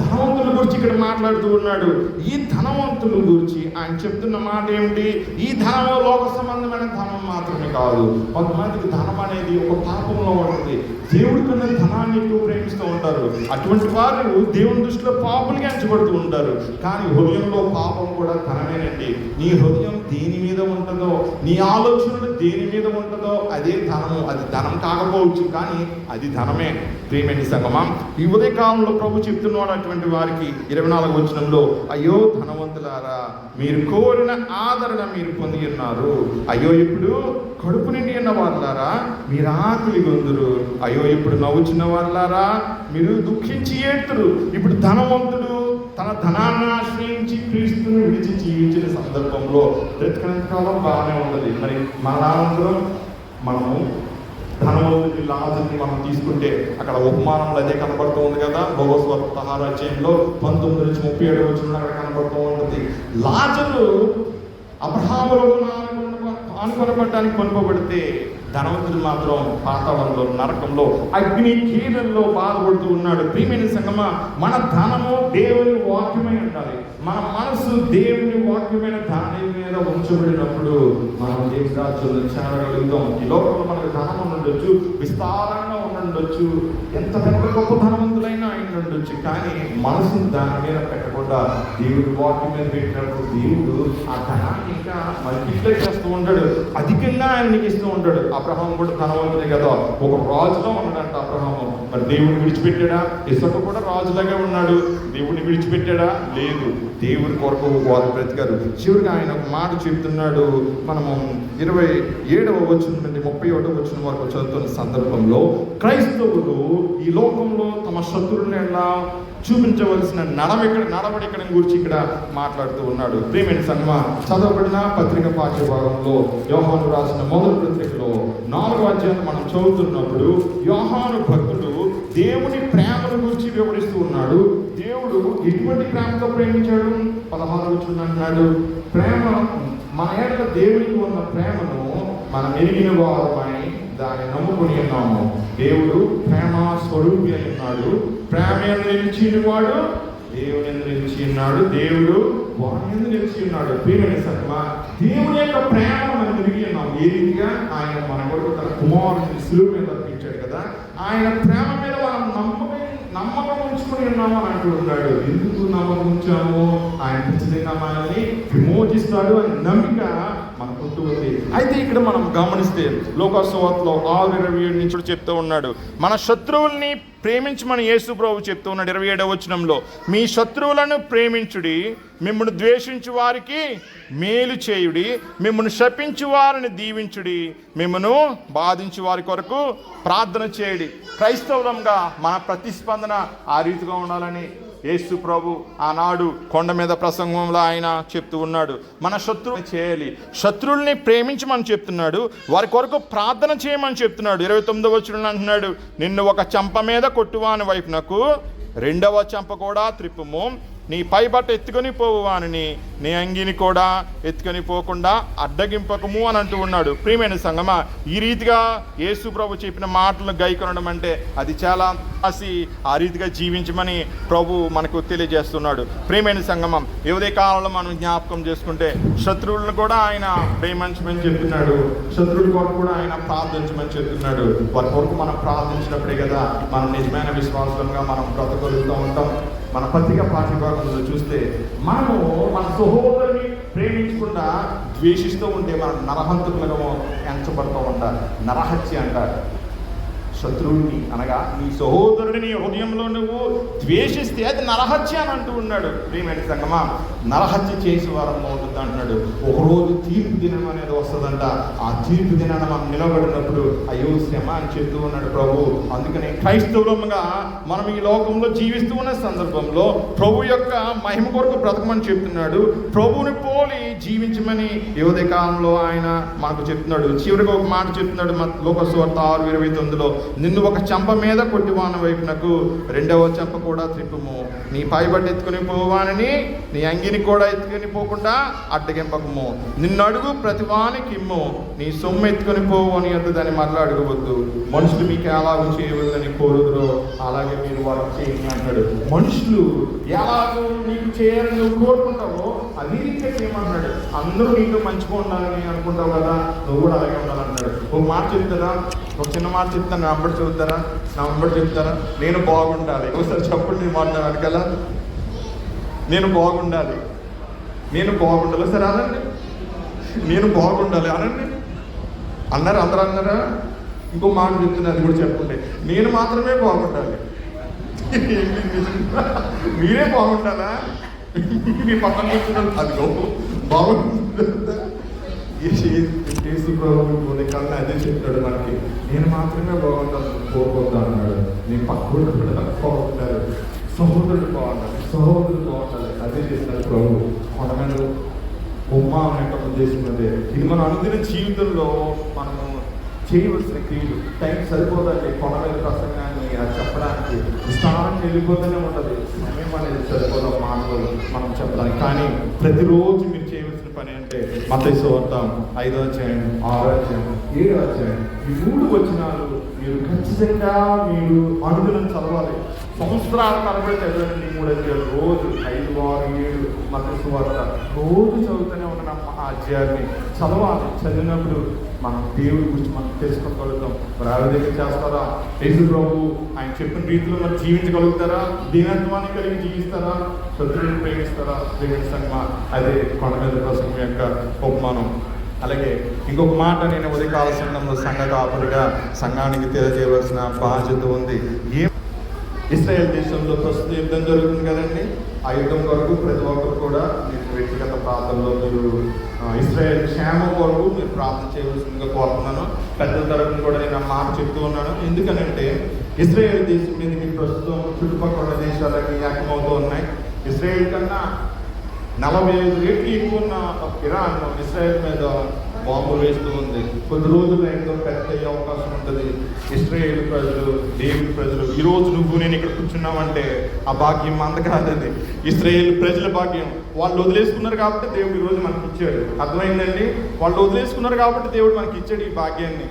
Speaker 2: ధనవంతుల గురించి ఇక్కడ మాట్లాడుతూ ఉన్నాడు. ఈ ధనవంతుల గురించి ఆయన చెప్తున్న మాట ఏమిటి? ఈ ధనం లోక సంబంధమైన ధనం మాత్రమే కాదు. కొంతమందికి ధనం అనేది ఒక పాపంలో ఉంటుంది. దేవుడి కన్నా ధనాన్ని ఎక్కువ ప్రేమిస్తూ ఉంటారు. అటువంటి వారు దేవుని దృష్టిలో పాపులుగా ఎంచబడుతూ ఉంటారు. కానీ హృదయంలో పాపం కూడా ధనమేనండి. నీ హృదయం దేని మీద ఉంటుందో, నీ ఆలోచనలు దేని మీద ఉంటుందో అదే ధనము. అది ధనం కాకపోవచ్చు, కానీ అది ధనమే. ప్రియమైన సంగమం, ఈ ఉదయకాలంలో ప్రభు చెప్తున్నాడు అటువంటి వారికి 24వ వచనంలో, అయ్యో ధనవంతులారా, మీరు కోరిన ఆదరణ మీరు పొంది ఉన్నారు. అయ్యో ఇప్పుడు కడుపు నిండి ఉన్న వాళ్ళారా, మీరు ఆకలి గొందురు. అయ్యో ఇప్పుడు నవ్వుచున్న వాళ్ళారా, మీరు దుఃఖించి ఏడుతురు. ఇప్పుడు ధనవంతుడు తన ధనాన్ని ఆశ్రయించి క్రీస్తుని విడిచి జీవించిన సందర్భంలో బ్రతికినంత కాలం బాగానే ఉంటుంది. మరి మరణానంతరం మనము ధనవంతుడి లాజర్ని మనం తీసుకుంటే అక్కడ ఉపమానంలో అదే కనబడుతూ ఉంది కదా. భగవద్గీత 16వ అధ్యాయంలో 19 నుంచి 37 వచనంలో అక్కడ కనబడుతూ ఉంటుంది. లాజరు అబ్రహాములో ఆనుకొనబడటానికి కొనుకోబడితే ధనవంతుడు మాత్రం పాతాళంలో, నరకంలో, అగ్ని కీలల్లో బాధపడుతూ ఉన్నాడు. ప్రియమైన సంగమా, మన ధనము దేవుని వాక్యమై ఉండాలి. మన మనసు దేవుని వాక్యమైన దాని మీద ఉంచబడినప్పుడు మనం దేవుని రాజ్యంలో చేరగలుగుతాం. ఈ లోకంలో మనకు ధనం ఉండొచ్చు, విస్తారంగా ఉండొచ్చు, ఎంత పెద్ద గొప్ప ధనవంతులైనా ఆయన ఉండొచ్చు, కానీ మనసును దాని మీద పెట్టకుండా దేవుడి వాక్యం మీద పెట్టినప్పుడు దేవుడు ఆ ధనాన్ని ఇంకా మల్టిప్లై చేస్తూ ఉంటాడు, అధికంగా ఆయన నీకు ఇస్తూ ఉంటాడు. అబ్రహాం కూడా ధనవంతుడే కదా, ఒక రాజులో ఉన్నాడంట అబ్రహాము. మరి దేవుడిని విడిచిపెట్టాడా? ఇసక కూడా రాజులాగే ఉన్నాడు. దేవుడిని విడిచిపెట్టాడా? లేదు. దేవుని కొరకు వారు బ్రతికారు. చివరిగా ఆయన ఒక మాట చెప్తున్నాడు. మనము 27వ వచనం నుండి 31వ వచనం వరకు చదువుతున్న సందర్భంలో క్రైస్తవులు ఈ లోకంలో తమ శత్రువులను ఎలా చూపించవలసిన నడవడికడం గురించి ఇక్కడ మాట్లాడుతూ ఉన్నాడు. ప్రియమైన సంగమా, చదవబడిన పత్రిక పాఠ్య భాగంలో యోహాను రాసిన మొదటి పత్రికలో 4వ అధ్యాయం మనం చదువుతున్నప్పుడు యోహాను భక్తుడు దేవుని ప్రేమను గురించి వివరిస్తూ ఉన్నాడు. దేవుడు ఎటువంటి ప్రేమతో ప్రేమించాడు? 16వ వచనం అంటున్నాడు, ప్రేమ మన ఏళ్ళ దేవునికి ఉన్న ప్రేమను మనం ఎరిగిన వారమై దాన్ని నమ్ముకుని ఉన్నాము. దేవుడు ప్రేమ స్వరూపి అని ఉన్నాడు. ప్రేమ నిలిచిన వాడు దేవుని నిలిచి ఉన్నాడు, దేవుడు వాని నిలిచి ఉన్నాడు. ప్రియమైన సంగమా, దేవుని యొక్క ప్రేమ మనం ఎరిగి ఉన్నాం. ఏ రీతిగా ఆయన మన కొరకు తన కుమారుని శిలువ మీద అర్పించాడు కదా, ఆయన ప్రేమ మీద మనం నమ్మకం ఉంచుకుని ఉన్నాము అని అంటూ ఉన్నాడు. ఎందుకు నమ్మకం ఉంచాము? ఆయన ఖచ్చితంగా మనల్ని విమోచిస్తాడు అని నమ్మిక మనకుంటూ ఉంది. అయితే ఇక్కడ మనం గమనిస్తే లోకాసు వార్తలో 6:27 నుంచి చెప్తూ ఉన్నాడు, మన శత్రువుల్ని ప్రేమించమని యేసు ప్రభు చెప్తూ ఉన్నాడు. 27వ వచనంలో, మీ శత్రువులను ప్రేమించుడి, మిమ్మల్ని ద్వేషించు వారికి మేలు చేయుడి, మిమ్మల్ని శపించు వారిని దీవించుడి, మిమ్మను బాధించు వారి కొరకు ప్రార్థన చేయుడి. క్రైస్తవులంగా మన ప్రతిస్పందన ఆ రీతిగా ఉండాలని యేసు ప్రభు ఆనాడు కొండ మీద ప్రసంగంలో ఆయన చెప్తూ ఉన్నాడు. మన శత్రువుని చేయాలి, శత్రువుల్ని ప్రేమించమని చెప్తున్నాడు, వారి కొరకు ప్రార్థన చేయమని చెప్తున్నాడు. 29వ వచనంలో అంటున్నాడు, నిన్ను ఒక చెంప మీద కొట్టువాని వైపునకు రెండవ చెంప కూడా త్రిప్పుము, నీ పై బట్ట ఎత్తుకొని పోవువాని నీ అంగిని కూడా ఎత్తుకొని పోకుండా అడ్డగింపకము అని అంటూ ఉన్నాడు. ప్రియమైన సంగమా, ఈ రీతిగా యేసు ప్రభు చెప్పిన మాటలను గైకొనడం అంటే అది చాలా ఆ రీతిగా జీవించమని ప్రభు మనకు తెలియజేస్తున్నాడు. ప్రియమైన సంగమం, ఏదే కాలంలో మనం జ్ఞాపకం చేసుకుంటే శత్రువులను కూడా ఆయన ప్రేమించమని చెప్తున్నాడు, శత్రువుల కొరకు కూడా ఆయన ప్రార్థించమని చెప్తున్నాడు. వారి కొరకు మనం ప్రార్థించినప్పుడే కదా మనం నిజమైన విశ్వాసంగా మనం బ్రతకగలుగుతూ ఉంటాం. మన పత్రిక పాఠ్యభాగంలో చూస్తే మనము మన సహోదరుని ప్రేమించకుండా ద్వేషిస్తూ ఉంటే మనం నరహంతకులుగా ఎంచబడుతూ ఉంటారు. నరహత్య అంటారు. శత్రువుని అనగా నీ సహోదరుడిని హృదయంలో నువ్వు ద్వేషిస్తే అది నరహత్య అని అంటూ ఉన్నాడు. ప్రియమైన సంగమా, నరహత్య చేసి వారంలో ఉంటుంది అంటున్నాడు. ఒకరోజు తీర్పు దినం అనేది వస్తుందంట. ఆ తీర్పు దినాన్ని మనం నిలబడినప్పుడు అయ్యో శ్రమ అని చెప్తూ ఉన్నాడు ప్రభు. అందుకని క్రైస్తవులుగా మనం ఈ లోకంలో జీవిస్తూ ఉన్న సందర్భంలో ప్రభు యొక్క మహిమ కొరకు బ్రతకమని చెప్తున్నాడు. ప్రభువుని పోలి జీవించమని యువదే కాలంలో ఆయన మనకు చెప్తున్నాడు. చివరికి ఒక మాట చెప్తున్నాడు లోకాసు వార్త 6:29లో, నిన్ను ఒక చెంప మీద కొట్టివాని వైపునకు రెండవ చెంప కూడా త్రిప్పుము, నీ పైబట్టు ఎత్తుకుని పోవానని నీ అంగిని కూడా ఎత్తుకుని పోకుండా అడ్డగింపకము, నిన్ను అడుగు ప్రతివానికి ఇమ్ము, నీ సొమ్ము ఎత్తుకొని పోవు అని అంటూ దాన్ని మరలా అడగవద్దు. మనుషులు మీకు ఎలాగో చేయవద్దని కోరుదురో అలాగే మీరు వాళ్ళకి చేయండి అంటాడు. మనుషులు ఎలాగో నీకు చేయాలని నువ్వు కోరుకుంటావో అది రీతిగా చేయమన్నాడు. అందరూ నీకు మంచిగా ఉండాలని అనుకుంటావు కదా, నువ్వు కూడా అలాగే ఉండాలన్నాడు. ఒక మాట చెప్తారా, ఒక చిన్న మాట చెప్తాను, నా వెంబడి చదువుతారా, నా వెంబడి చెప్తారా? నేను బాగుండాలి. ఒకసారి చెప్పండి నీ మాట వెనకాల, నేను బాగుండాలి, నేను బాగుండాలి. సరే అనండి, నేను బాగుండాలి అనండి. అన్నారు, అందరూ అన్నారా? ఇంకో మాట చెప్తున్నా, అది కూడా చెప్పండి, నేను మాత్రమే బాగుండాలి. మీరే బాగుండాలా? మీ పక్కన కూర్చున్నారు అదిగో బాగుంటుందా? యేసు ప్రభు కన్నా అదే చెప్తాడు మనకి, నేను మాత్రమే బాగుంటాను కోరుకోద్దా అన్నాడు. నీ పక్కన కూడా బాగుంటారు, సహోదరుడు బాగుండాలి, సహోదరుడు బాగుండాలి. అదే చేస్తాడు ప్రభు. కొండమీద ఉమ్మ అనే ఉద్దేశం అదే. ఇది మన అనుదిన జీవితంలో మనము చేయవలసిన క్రియలు. టైం సరిపోదండి కొండ మీద ప్రసంగాన్ని అది చెప్పడానికి, స్థానానికి వెళ్ళిపోతూనే ఉంటుంది. సమయం అనేది సరిపోదాం మానవులు మనం చెప్పడానికి. కానీ ప్రతిరోజు మీరు చేయవలసిన పని అంటే మత్తయి సువార్త 5వ అధ్యాయం, 6వ అధ్యాయం, 7వ అధ్యాయం, ఈ 3 వచనాలు మీరు ఖచ్చితంగా మీరు అనుదినం చదవాలి. సంవత్సరాల తరబడి చదవండి 3 అధ్యాయాలు రోజు 5, 6, 7 మత్తయి సువార్త రోజు చదువుతూనే ఉన్న ఆ అధ్యాయాన్ని చదవాలి. చదివినప్పుడు మనం దేవుడి గురించి మనం తెలుసుకోగలుగుతాం. మరి ఆ విధంగా చేస్తారా? యేసు ప్రభు ఆయన చెప్పిన రీతిలో మరి జీవించగలుగుతారా? దీనత్వాన్ని కలిగి జీవిస్తారా? శత్రువులను ప్రేమిస్తారా? ప్రేమిస్తామా? అదే కొండ మీద ప్రసంగం యొక్క ఉపమానం. అలాగే ఇంకొక మాట, నేను ఉదయకాల సంఘంలో సంఘ కాపురిగా సంఘానికి తెలియజేయవలసిన బాధ్యత ఉంది. ఇశ్రాయేల్ దేశంలో ప్రస్తుత యుద్ధం జరుగుతుంది కదండి. ఆ యుద్ధం కొరకు ప్రతి ఒక్కరు కూడా మీరు వ్యక్తిగత ప్రాంతంలో మీరు ఇశ్రాయేల్ క్షేమం కొరకు మీరు ప్రార్థన చేయవలసిందిగా కోరుతున్నాను. పెద్దల తరపున కూడా నేను ఆ మాట చెప్తూ ఉన్నాను. ఎందుకనంటే ఇశ్రాయేల్ దేశం మీదకి ప్రస్తుతం చుట్టుపక్కల దేశాలకి ఏకమవుతూ ఉన్నాయి. ఇశ్రాయేల్ కన్నా 45 రెట్లు ఎక్కువ ఉన్న ఇరాన్ ఇశ్రాయేల్ మీద బాంబులు వేస్తూ ఉంది. కొద్ది రోజుల్లో ఎంతో పెద్ద అయ్యే అవకాశం ఉంటుంది. ఇశ్రాయేల్ ప్రజలు, దేవుడి ప్రజలు, ఈరోజు నువ్వు నేను ఇక్కడ కూర్చున్నామంటే ఆ భాగ్యం మంద కాదండి, ఇశ్రాయేల్ ప్రజల భాగ్యం. వాళ్ళు వదిలేసుకున్నారు కాబట్టి దేవుడు ఈరోజు మనకి ఇచ్చాడు. అర్థమైందండి? వాళ్ళు వదిలేసుకున్నారు కాబట్టి దేవుడు మనకి ఇచ్చాడు ఈ భాగ్యాన్ని.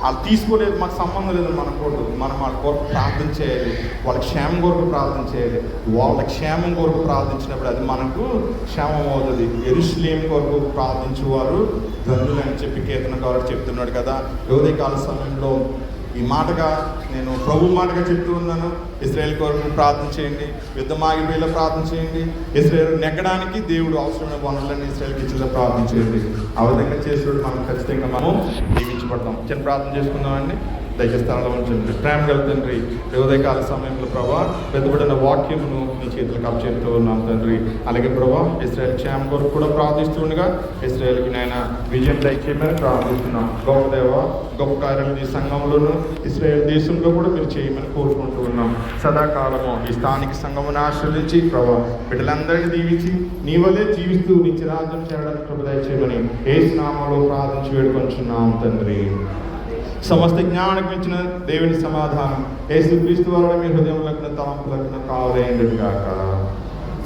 Speaker 2: వాళ్ళు తీసుకోలేదు, మాకు సంబంధం లేదు మనకూడదు. మనం వాళ్ళ కొరకు ప్రార్థన చేయాలి, వాళ్ళ క్షేమం కొరకు ప్రార్థన చేయాలి. వాళ్ళ క్షేమం కొరకు ప్రార్థించినప్పుడు అది మనకు క్షేమం అవుతుంది. యెరూషలేము కొరకు ప్రార్థించేవారు ధన్యులు అని చెప్పి కీర్తనకారుడు చెప్తున్నాడు కదా. ఉదయకాల సమయంలో ఈ మాటగా నేను ప్రభు మాటగా చెప్తూ ఉన్నాను. ఇశ్రాయేల్ కొరకు ప్రార్థన చేయండి, యుద్ధం ఆగిపోయేలా ప్రార్థన చేయండి. ఇశ్రాయేల్ నెగ్గడానికి దేవుడు అవసరమైన వనరులన్నీ ఇశ్రాయేల్కి ఇచ్చేలా ప్రార్థన చేయండి. ఆ విధంగా చేసేవాడు మనం ఖచ్చితంగా మనం దీవించబడతాం. చిన్న ప్రార్థన చేసుకుందామండి. దయచేసి స్థానంలో ఉంచండి. ప్రేమ గల తండ్రి, ఉదయకాల సమయంలో ప్రభా పెద్దబడిన వాక్యమును నీ చేతులకు అప్పచెప్తూ ఉన్నాం తండ్రి. అలాగే ప్రభా ఇశ్రాయేల్ క్షేమం కొరకు కూడా ప్రార్థిస్తూ ఉండగా ఇశ్రాయేల్కి నాయన విజయం దయచేయమని ప్రార్థిస్తున్నాం. గొప్ప దేవ, గొప్ప కార్యాలు నీ సంఘంలోనూ ఇశ్రాయేల్ దేశంలో కూడా మీరు చేయమని కోరుకుంటూ ఉన్నాం. సదాకాలము ఈ స్థానిక సంఘమును ఆశ్రయించి ప్రభా బిడ్డలందరినీ దీవించి నీ వల్లే జీవిస్తూ నీ చిరాజ్యం చేయడానికి ప్రభు దయచేయమని యేసు నామములో ప్రార్థించి వేడుకొంచున్నాం తండ్రి. సమస్త జ్ఞానానికి ఇచ్చిన దేవుని సమాధానం యేసుక్రీస్తు వలన మీ హృదయములకు తలంపులకు కావలేండుగాక.